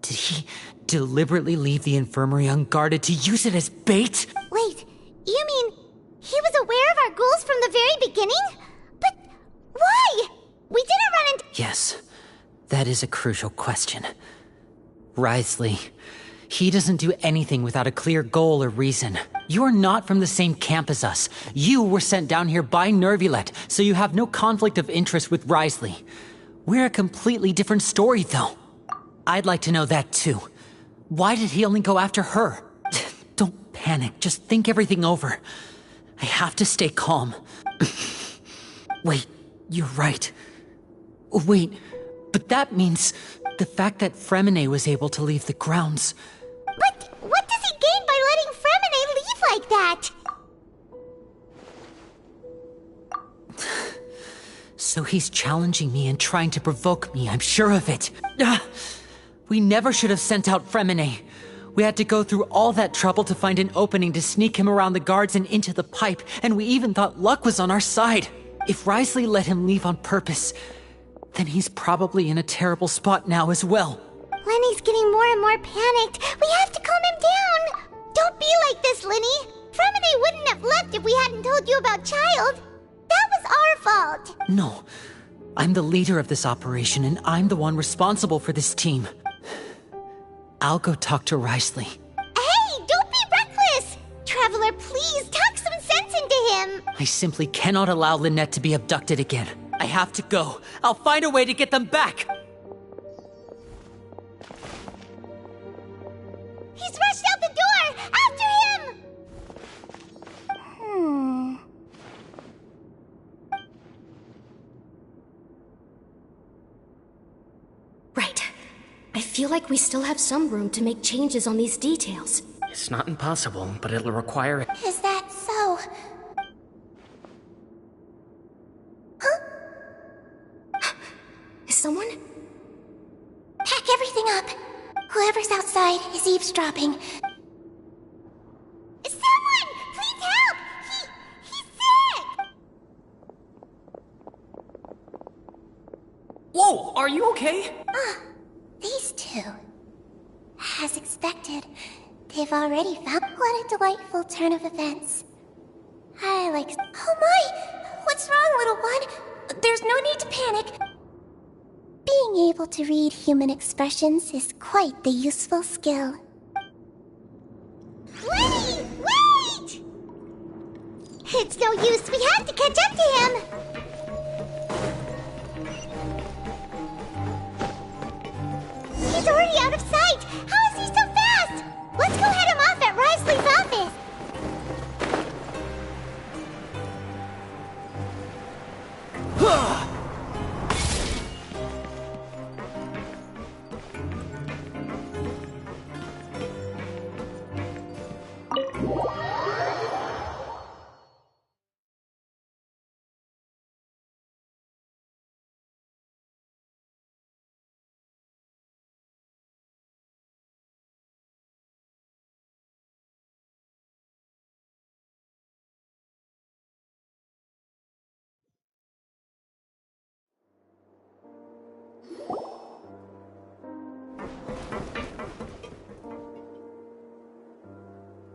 Did he deliberately leave the infirmary unguarded to use it as bait? Wait, you mean he was aware of our goals from the very beginning? But why? We didn't run into... Yes, that is a crucial question. Wriothesley, he doesn't do anything without a clear goal or reason. You're not from the same camp as us. You were sent down here by Nervulet, so you have no conflict of interest with Wriothesley. We're a completely different story, though. I'd like to know that, too. Why did he only go after her? Don't panic, just think everything over. I have to stay calm. Wait, you're right. Wait, but that means the fact that Fremine was able to leave the grounds... But what does he gain by letting Fremine leave like that? So he's challenging me and trying to provoke me, I'm sure of it. We never should have sent out Fremine. We had to go through all that trouble to find an opening to sneak him around the guards and into the pipe, and we even thought luck was on our side. If Risley let him leave on purpose, then he's probably in a terrible spot now as well. Lenny's getting more and more panicked. We have to calm him down. Don't be like this, Lenny. Fremine wouldn't have left if we hadn't told you about Child. That was our fault. No, I'm the leader of this operation, and I'm the one responsible for this team. I'll go talk to Risley. Hey, don't be reckless! Traveler, please, talk some sense into him. I simply cannot allow Lynette to be abducted again. I have to go. I'll find a way to get them back. He's rushed out the door! After him! Right. I feel like we still have some room to make changes on these details. It's not impossible, but it'll require... Is that so? Is someone? Pack everything up. Whoever's outside is eavesdropping. Someone! Please help! He's sick! Whoa, are you okay? These two. As expected, they've already found... What a delightful turn of events. I like... Oh my! What's wrong, little one? There's no need to panic. Being able to read human expressions is quite the useful skill. Lenny! Wait! It's no use. We have to catch up to him. He's already out of sight. How is he so fast? Let's go head him off at Risley's office.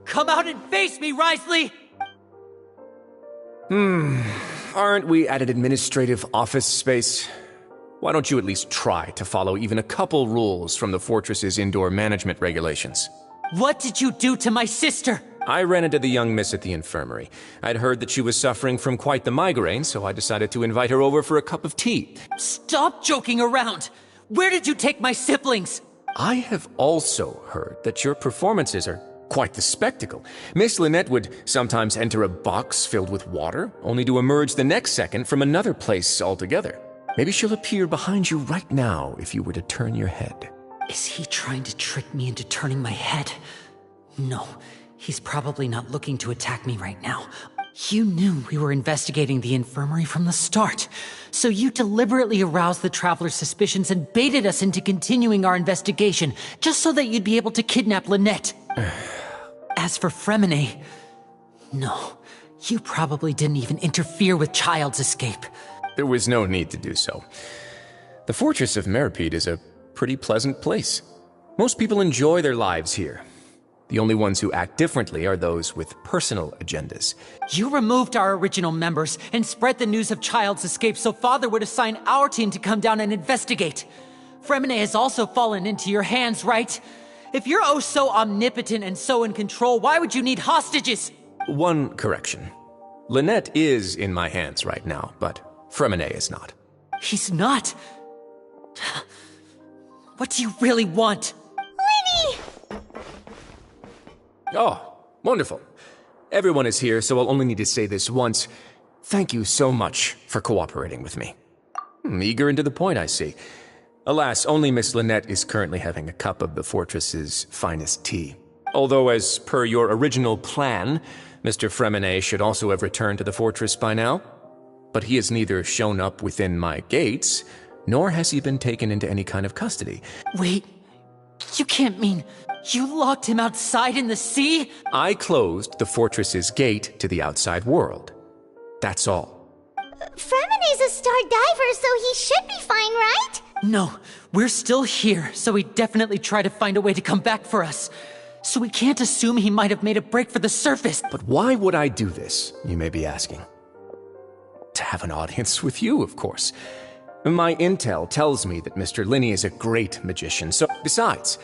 Come out and face me, Risley! Aren't we at an administrative office space? Why don't you at least try to follow even a couple rules from the fortress's indoor management regulations? What did you do to my sister? I ran into the young miss at the infirmary. I'd heard that she was suffering from quite the migraine, so I decided to invite her over for a cup of tea. Stop joking around! Where did you take my siblings? I have also heard that your performances are quite the spectacle. Miss Lynette would sometimes enter a box filled with water, only to emerge the next second from another place altogether. Maybe she'll appear behind you right now if you were to turn your head. Is he trying to trick me into turning my head? No, he's probably not looking to attack me right now. You knew we were investigating the infirmary from the start, so you deliberately aroused the Traveler's suspicions and baited us into continuing our investigation, just so that you'd be able to kidnap Lynette. As for Fremine, no, you probably didn't even interfere with Child's escape. There was no need to do so. The Fortress of Meripede is a pretty pleasant place. Most people enjoy their lives here. The only ones who act differently are those with personal agendas. You removed our original members and spread the news of Child's escape so Father would assign our team to come down and investigate. Fremine has also fallen into your hands, right? If you're oh so omnipotent and so in control, why would you need hostages? One correction. Lynette is in my hands right now, but Fremine is not. He's not? What do you really want? Lenny! Oh, wonderful. Everyone is here, so I'll only need to say this once. Thank you so much for cooperating with me. Eager and to the point, I see. Alas, only Miss Lynette is currently having a cup of the fortress's finest tea. Although, as per your original plan, Mr. Fremine should also have returned to the fortress by now. But he has neither shown up within my gates, nor has he been taken into any kind of custody. Wait, You can't mean you locked him outside in the sea? I closed the fortress's gate to the outside world. That's all. Fremene's a star diver, so he should be fine, right? No, we're still here, so he definitely tried to find a way to come back for us. So we can't assume he might have made a break for the surface. But why would I do this, you may be asking? To have an audience with you, of course. My intel tells me that Mr. Linney is a great magician, so besides,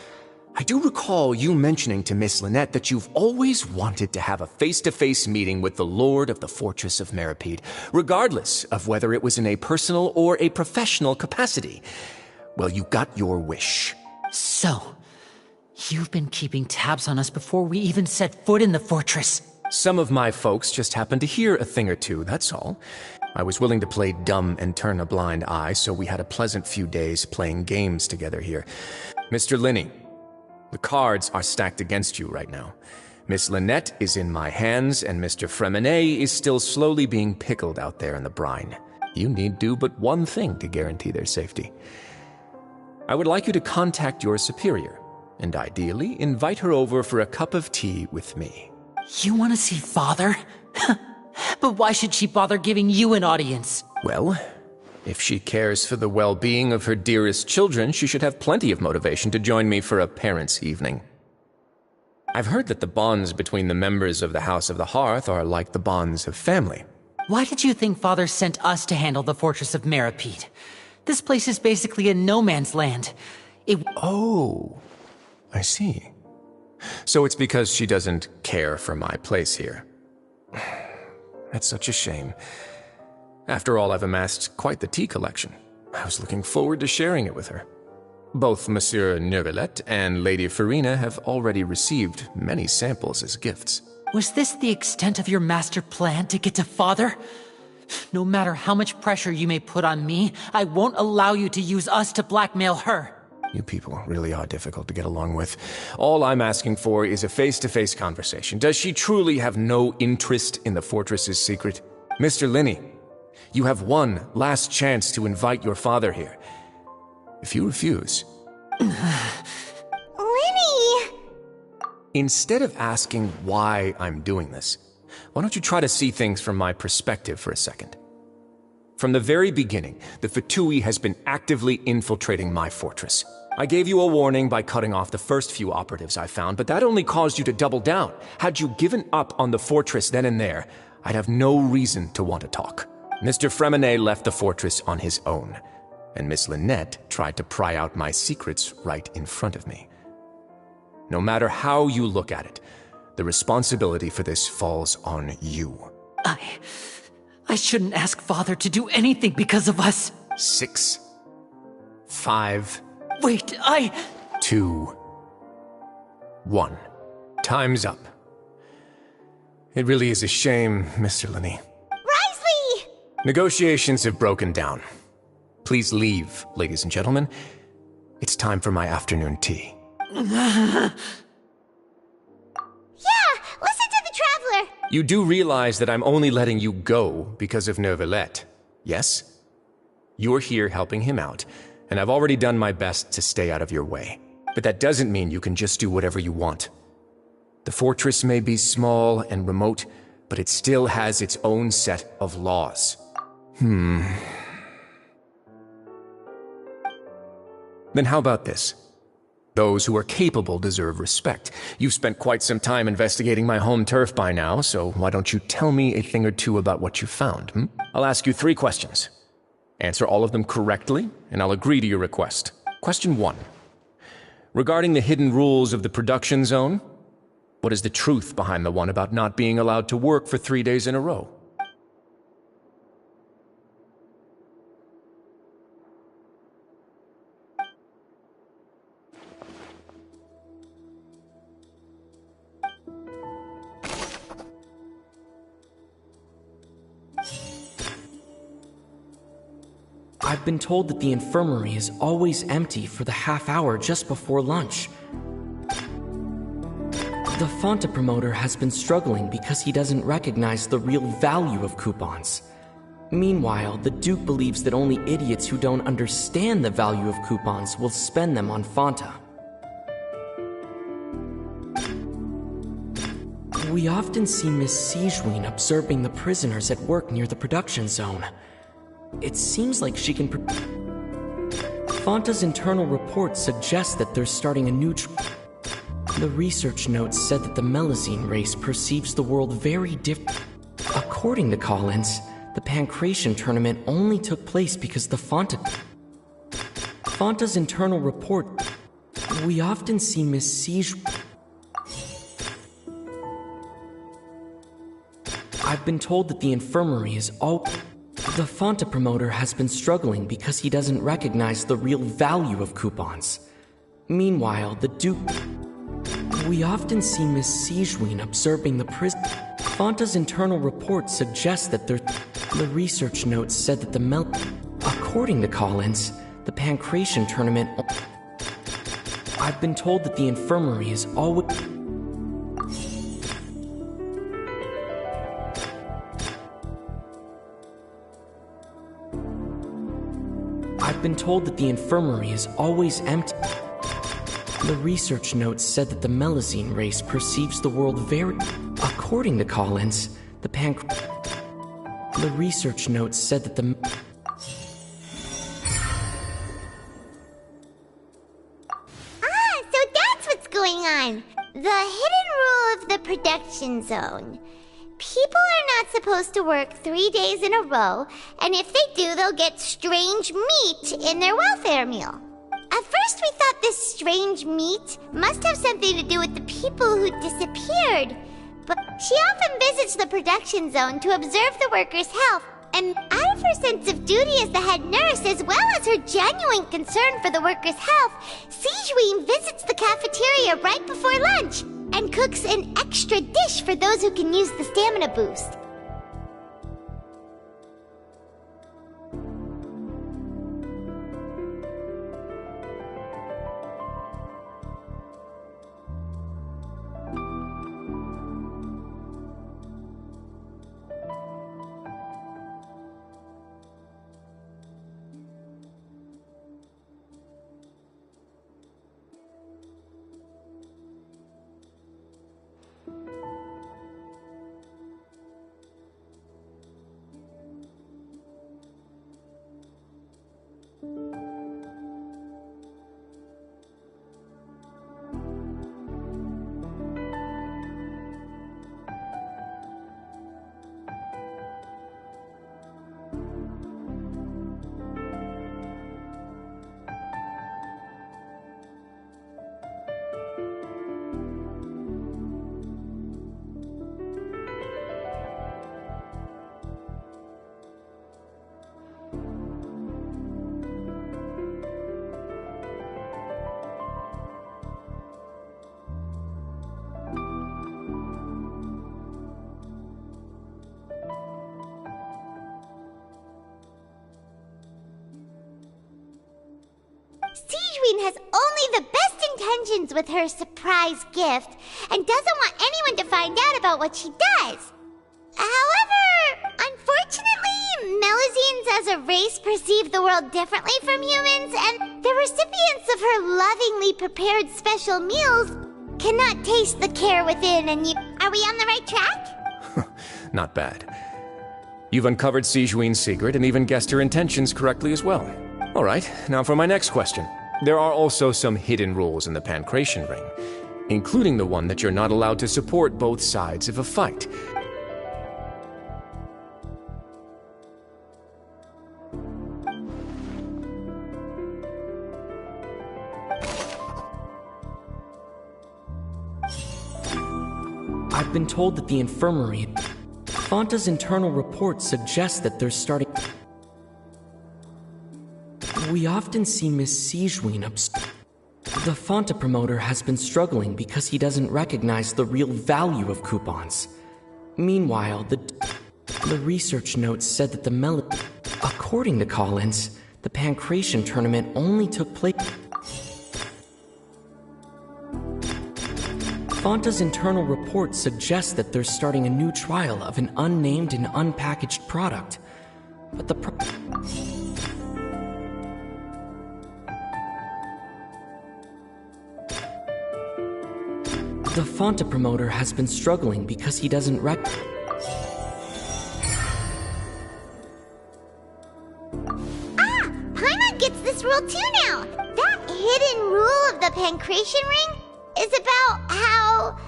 I do recall you mentioning to Miss Lynette that you've always wanted to have a face-to-face meeting with the Lord of the Fortress of Meripede, regardless of whether it was in a personal or a professional capacity. Well, you got your wish. So, you've been keeping tabs on us before we even set foot in the fortress. Some of my folks just happened to hear a thing or two, that's all. I was willing to play dumb and turn a blind eye, so we had a pleasant few days playing games together here. Mr. Linney, the cards are stacked against you right now. Miss Lynette is in my hands, and Mr. Fremene is still slowly being pickled out there in the brine. You need do but one thing to guarantee their safety. I would like you to contact your superior, and ideally invite her over for a cup of tea with me. You want to see Father? But why should she bother giving you an audience? Well, if she cares for the well-being of her dearest children, she should have plenty of motivation to join me for a parents' evening. I've heard that the bonds between the members of the House of the Hearth are like the bonds of family. Why did you think Father sent us to handle the Fortress of Meripede? This place is basically a no-man's land. Oh, I see. So it's because she doesn't care for my place here. That's such a shame. After all, I've amassed quite the tea collection. I was looking forward to sharing it with her. Both Monsieur Neuvillette and Lady Farina have already received many samples as gifts. Was this the extent of your master plan to get to Father? No matter how much pressure you may put on me, I won't allow you to use us to blackmail her. You people really are difficult to get along with. All I'm asking for is a face-to-face conversation. Does she truly have no interest in the fortress's secret? Mr. Linney, you have one last chance to invite your father here. If you refuse... Linney! Instead of asking why I'm doing this, why don't you try to see things from my perspective for a second? From the very beginning, the Fatui has been actively infiltrating my fortress. I gave you a warning by cutting off the first few operatives I found, but that only caused you to double down. Had you given up on the fortress then and there, I'd have no reason to want to talk. Mr. Fremene left the fortress on his own, and Miss Lynette tried to pry out my secrets right in front of me. No matter how you look at it, the responsibility for this falls on you. I shouldn't ask Father to do anything because of us. 6, 5... Wait, 2, 1. Time's up. It really is a shame, Mr. Linney. Risley! Negotiations have broken down. Please leave, ladies and gentlemen. It's time for my afternoon tea. Yeah, listen to the Traveler! You do realize that I'm only letting you go because of Neuvillette, yes? You're here helping him out, and I've already done my best to stay out of your way. But that doesn't mean you can just do whatever you want. The fortress may be small and remote, but it still has its own set of laws. Then how about this? Those who are capable deserve respect. You've spent quite some time investigating my home turf by now, so why don't you tell me a thing or two about what you found, I'll ask you 3 questions. Answer all of them correctly, and I'll agree to your request. Question 1. Regarding the hidden rules of the production zone, what is the truth behind the one about not being allowed to work for 3 days in a row? I've been told that the infirmary is always empty for the half hour just before lunch. The Fonta promoter has been struggling because he doesn't recognize the real value of coupons. Meanwhile, the Duke believes that only idiots who don't understand the value of coupons will spend them on Fonta. We often see Miss Siegewien observing the prisoners at work near the production zone. It seems like she can Fonta's internal report suggests that they're starting a new The research notes said that the Melusine race perceives the world very different. According to Collins, the Pancration tournament only took place because Fonta's internal report. We often see Miss Siege. I've been told that the infirmary is all. The Fonta promoter has been struggling because he doesn't recognize the real value of coupons. Meanwhile, the Duke. We often see Miss Siegewien observing the prison. Fonta's internal report suggests that the research notes said that the According to Collins, the Pancration tournament. I've been told that the infirmary is always. I've been told that the infirmary is always empty. The research notes said that the Melusine race perceives the world very. According to Collins, the research notes said that the. So that's what's going on. The hidden rule of the production zone. People are not supposed to work 3 days in a row, and if they do, they'll get strange meat in their welfare meal. At first we thought this strange meat must have something to do with the people who disappeared, but she often visits the production zone to observe the workers' health, and out of her sense of duty as the head nurse, as well as her genuine concern for the workers' health, Siegewien visits the cafeteria right before lunch and cooks an extra dish for those who can use the stamina boost. Siegewien has only the best intentions with her surprise gift and doesn't want anyone to find out about what she does. However, unfortunately, Melusines as a race perceive the world differently from humans, and the recipients of her lovingly prepared special meals cannot taste the care within, and Are we on the right track? Not bad. You've uncovered Siegewin's secret and even guessed her intentions correctly as well. All right, now for my next question. There are also some hidden rules in the Pancration Ring, including the one that you're not allowed to support both sides of a fight. I've been told that the infirmary. Fonta's internal report suggests that they're starting. We often see Miss Siegewien The Fonta promoter has been struggling because he doesn't recognize the real value of coupons. Meanwhile, the research notes said that the According to Collins, the Pancration tournament only took place. Fonta's internal report suggests that they're starting a new trial of an unnamed and unpackaged product. But The Fonta promoter has been struggling because he doesn't Paimon gets this rule too now! That hidden rule of the pancration ring is about how,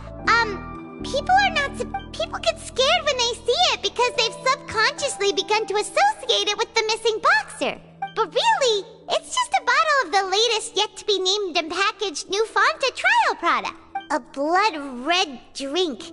people get scared when they see it because they've subconsciously begun to associate it with the missing boxer. But really, it's just a bottle of the latest yet-to-be-named and packaged new Fonta trial product. A blood-red drink.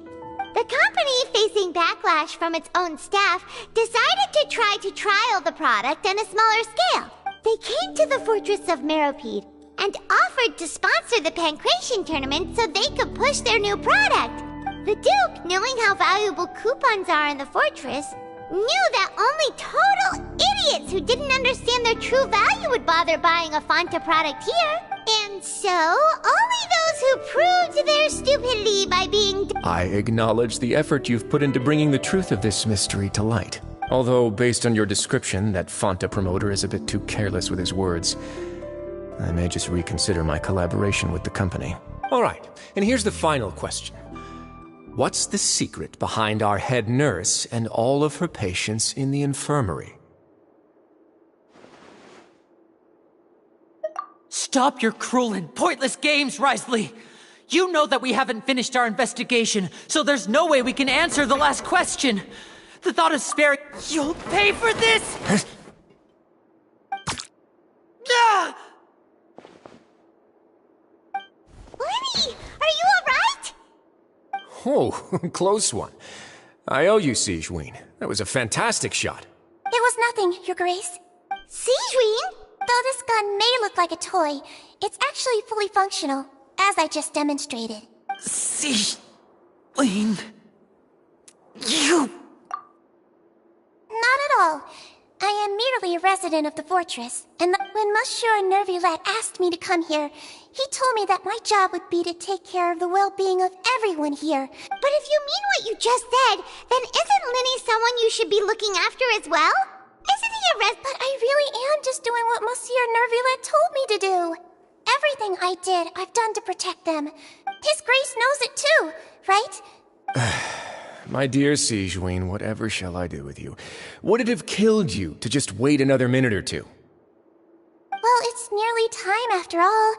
The company, facing backlash from its own staff, decided to try to trial the product on a smaller scale. They came to the Fortress of Meropide and offered to sponsor the Pancration tournament so they could push their new product. The Duke, knowing how valuable coupons are in the fortress, knew that only total idiots who didn't understand their true value would bother buying a Fonta product here. And so, only those who proved their stupidity by being... I acknowledge the effort you've put into bringing the truth of this mystery to light. Although, based on your description, that Fonta promoter is a bit too careless with his words. I may just reconsider my collaboration with the company. All right, and here's the final question. What's the secret behind our head nurse and all of her patients in the infirmary? Stop your cruel and pointless games, Risley! You know that we haven't finished our investigation, so there's no way we can answer the last question. The thought of sparing... You'll pay for this! Ah! Lenny, are you alright? Oh, close one. I owe you, Sigewinne. That was a fantastic shot. It was nothing, Your Grace. Sigewinne? Though this gun may look like a toy, it's actually fully functional, as I just demonstrated. Sigewinne... You... Not at all. I am merely a resident of the fortress, and when Monsieur Nervulette asked me to come here, he told me that my job would be to take care of the well-being of everyone here. But if you mean what you just said, then isn't Lenny someone you should be looking after as well? Isn't he a But I really am just doing what Monsieur Nervulette told me to do. Everything I did, I've done to protect them. His Grace knows it too, right? My dear Sigewinne, whatever shall I do with you? Would it have killed you to just wait another minute or two? Well, it's nearly time after all.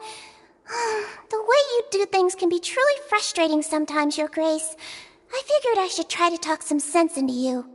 The way you do things can be truly frustrating sometimes, Your Grace. I figured I should try to talk some sense into you.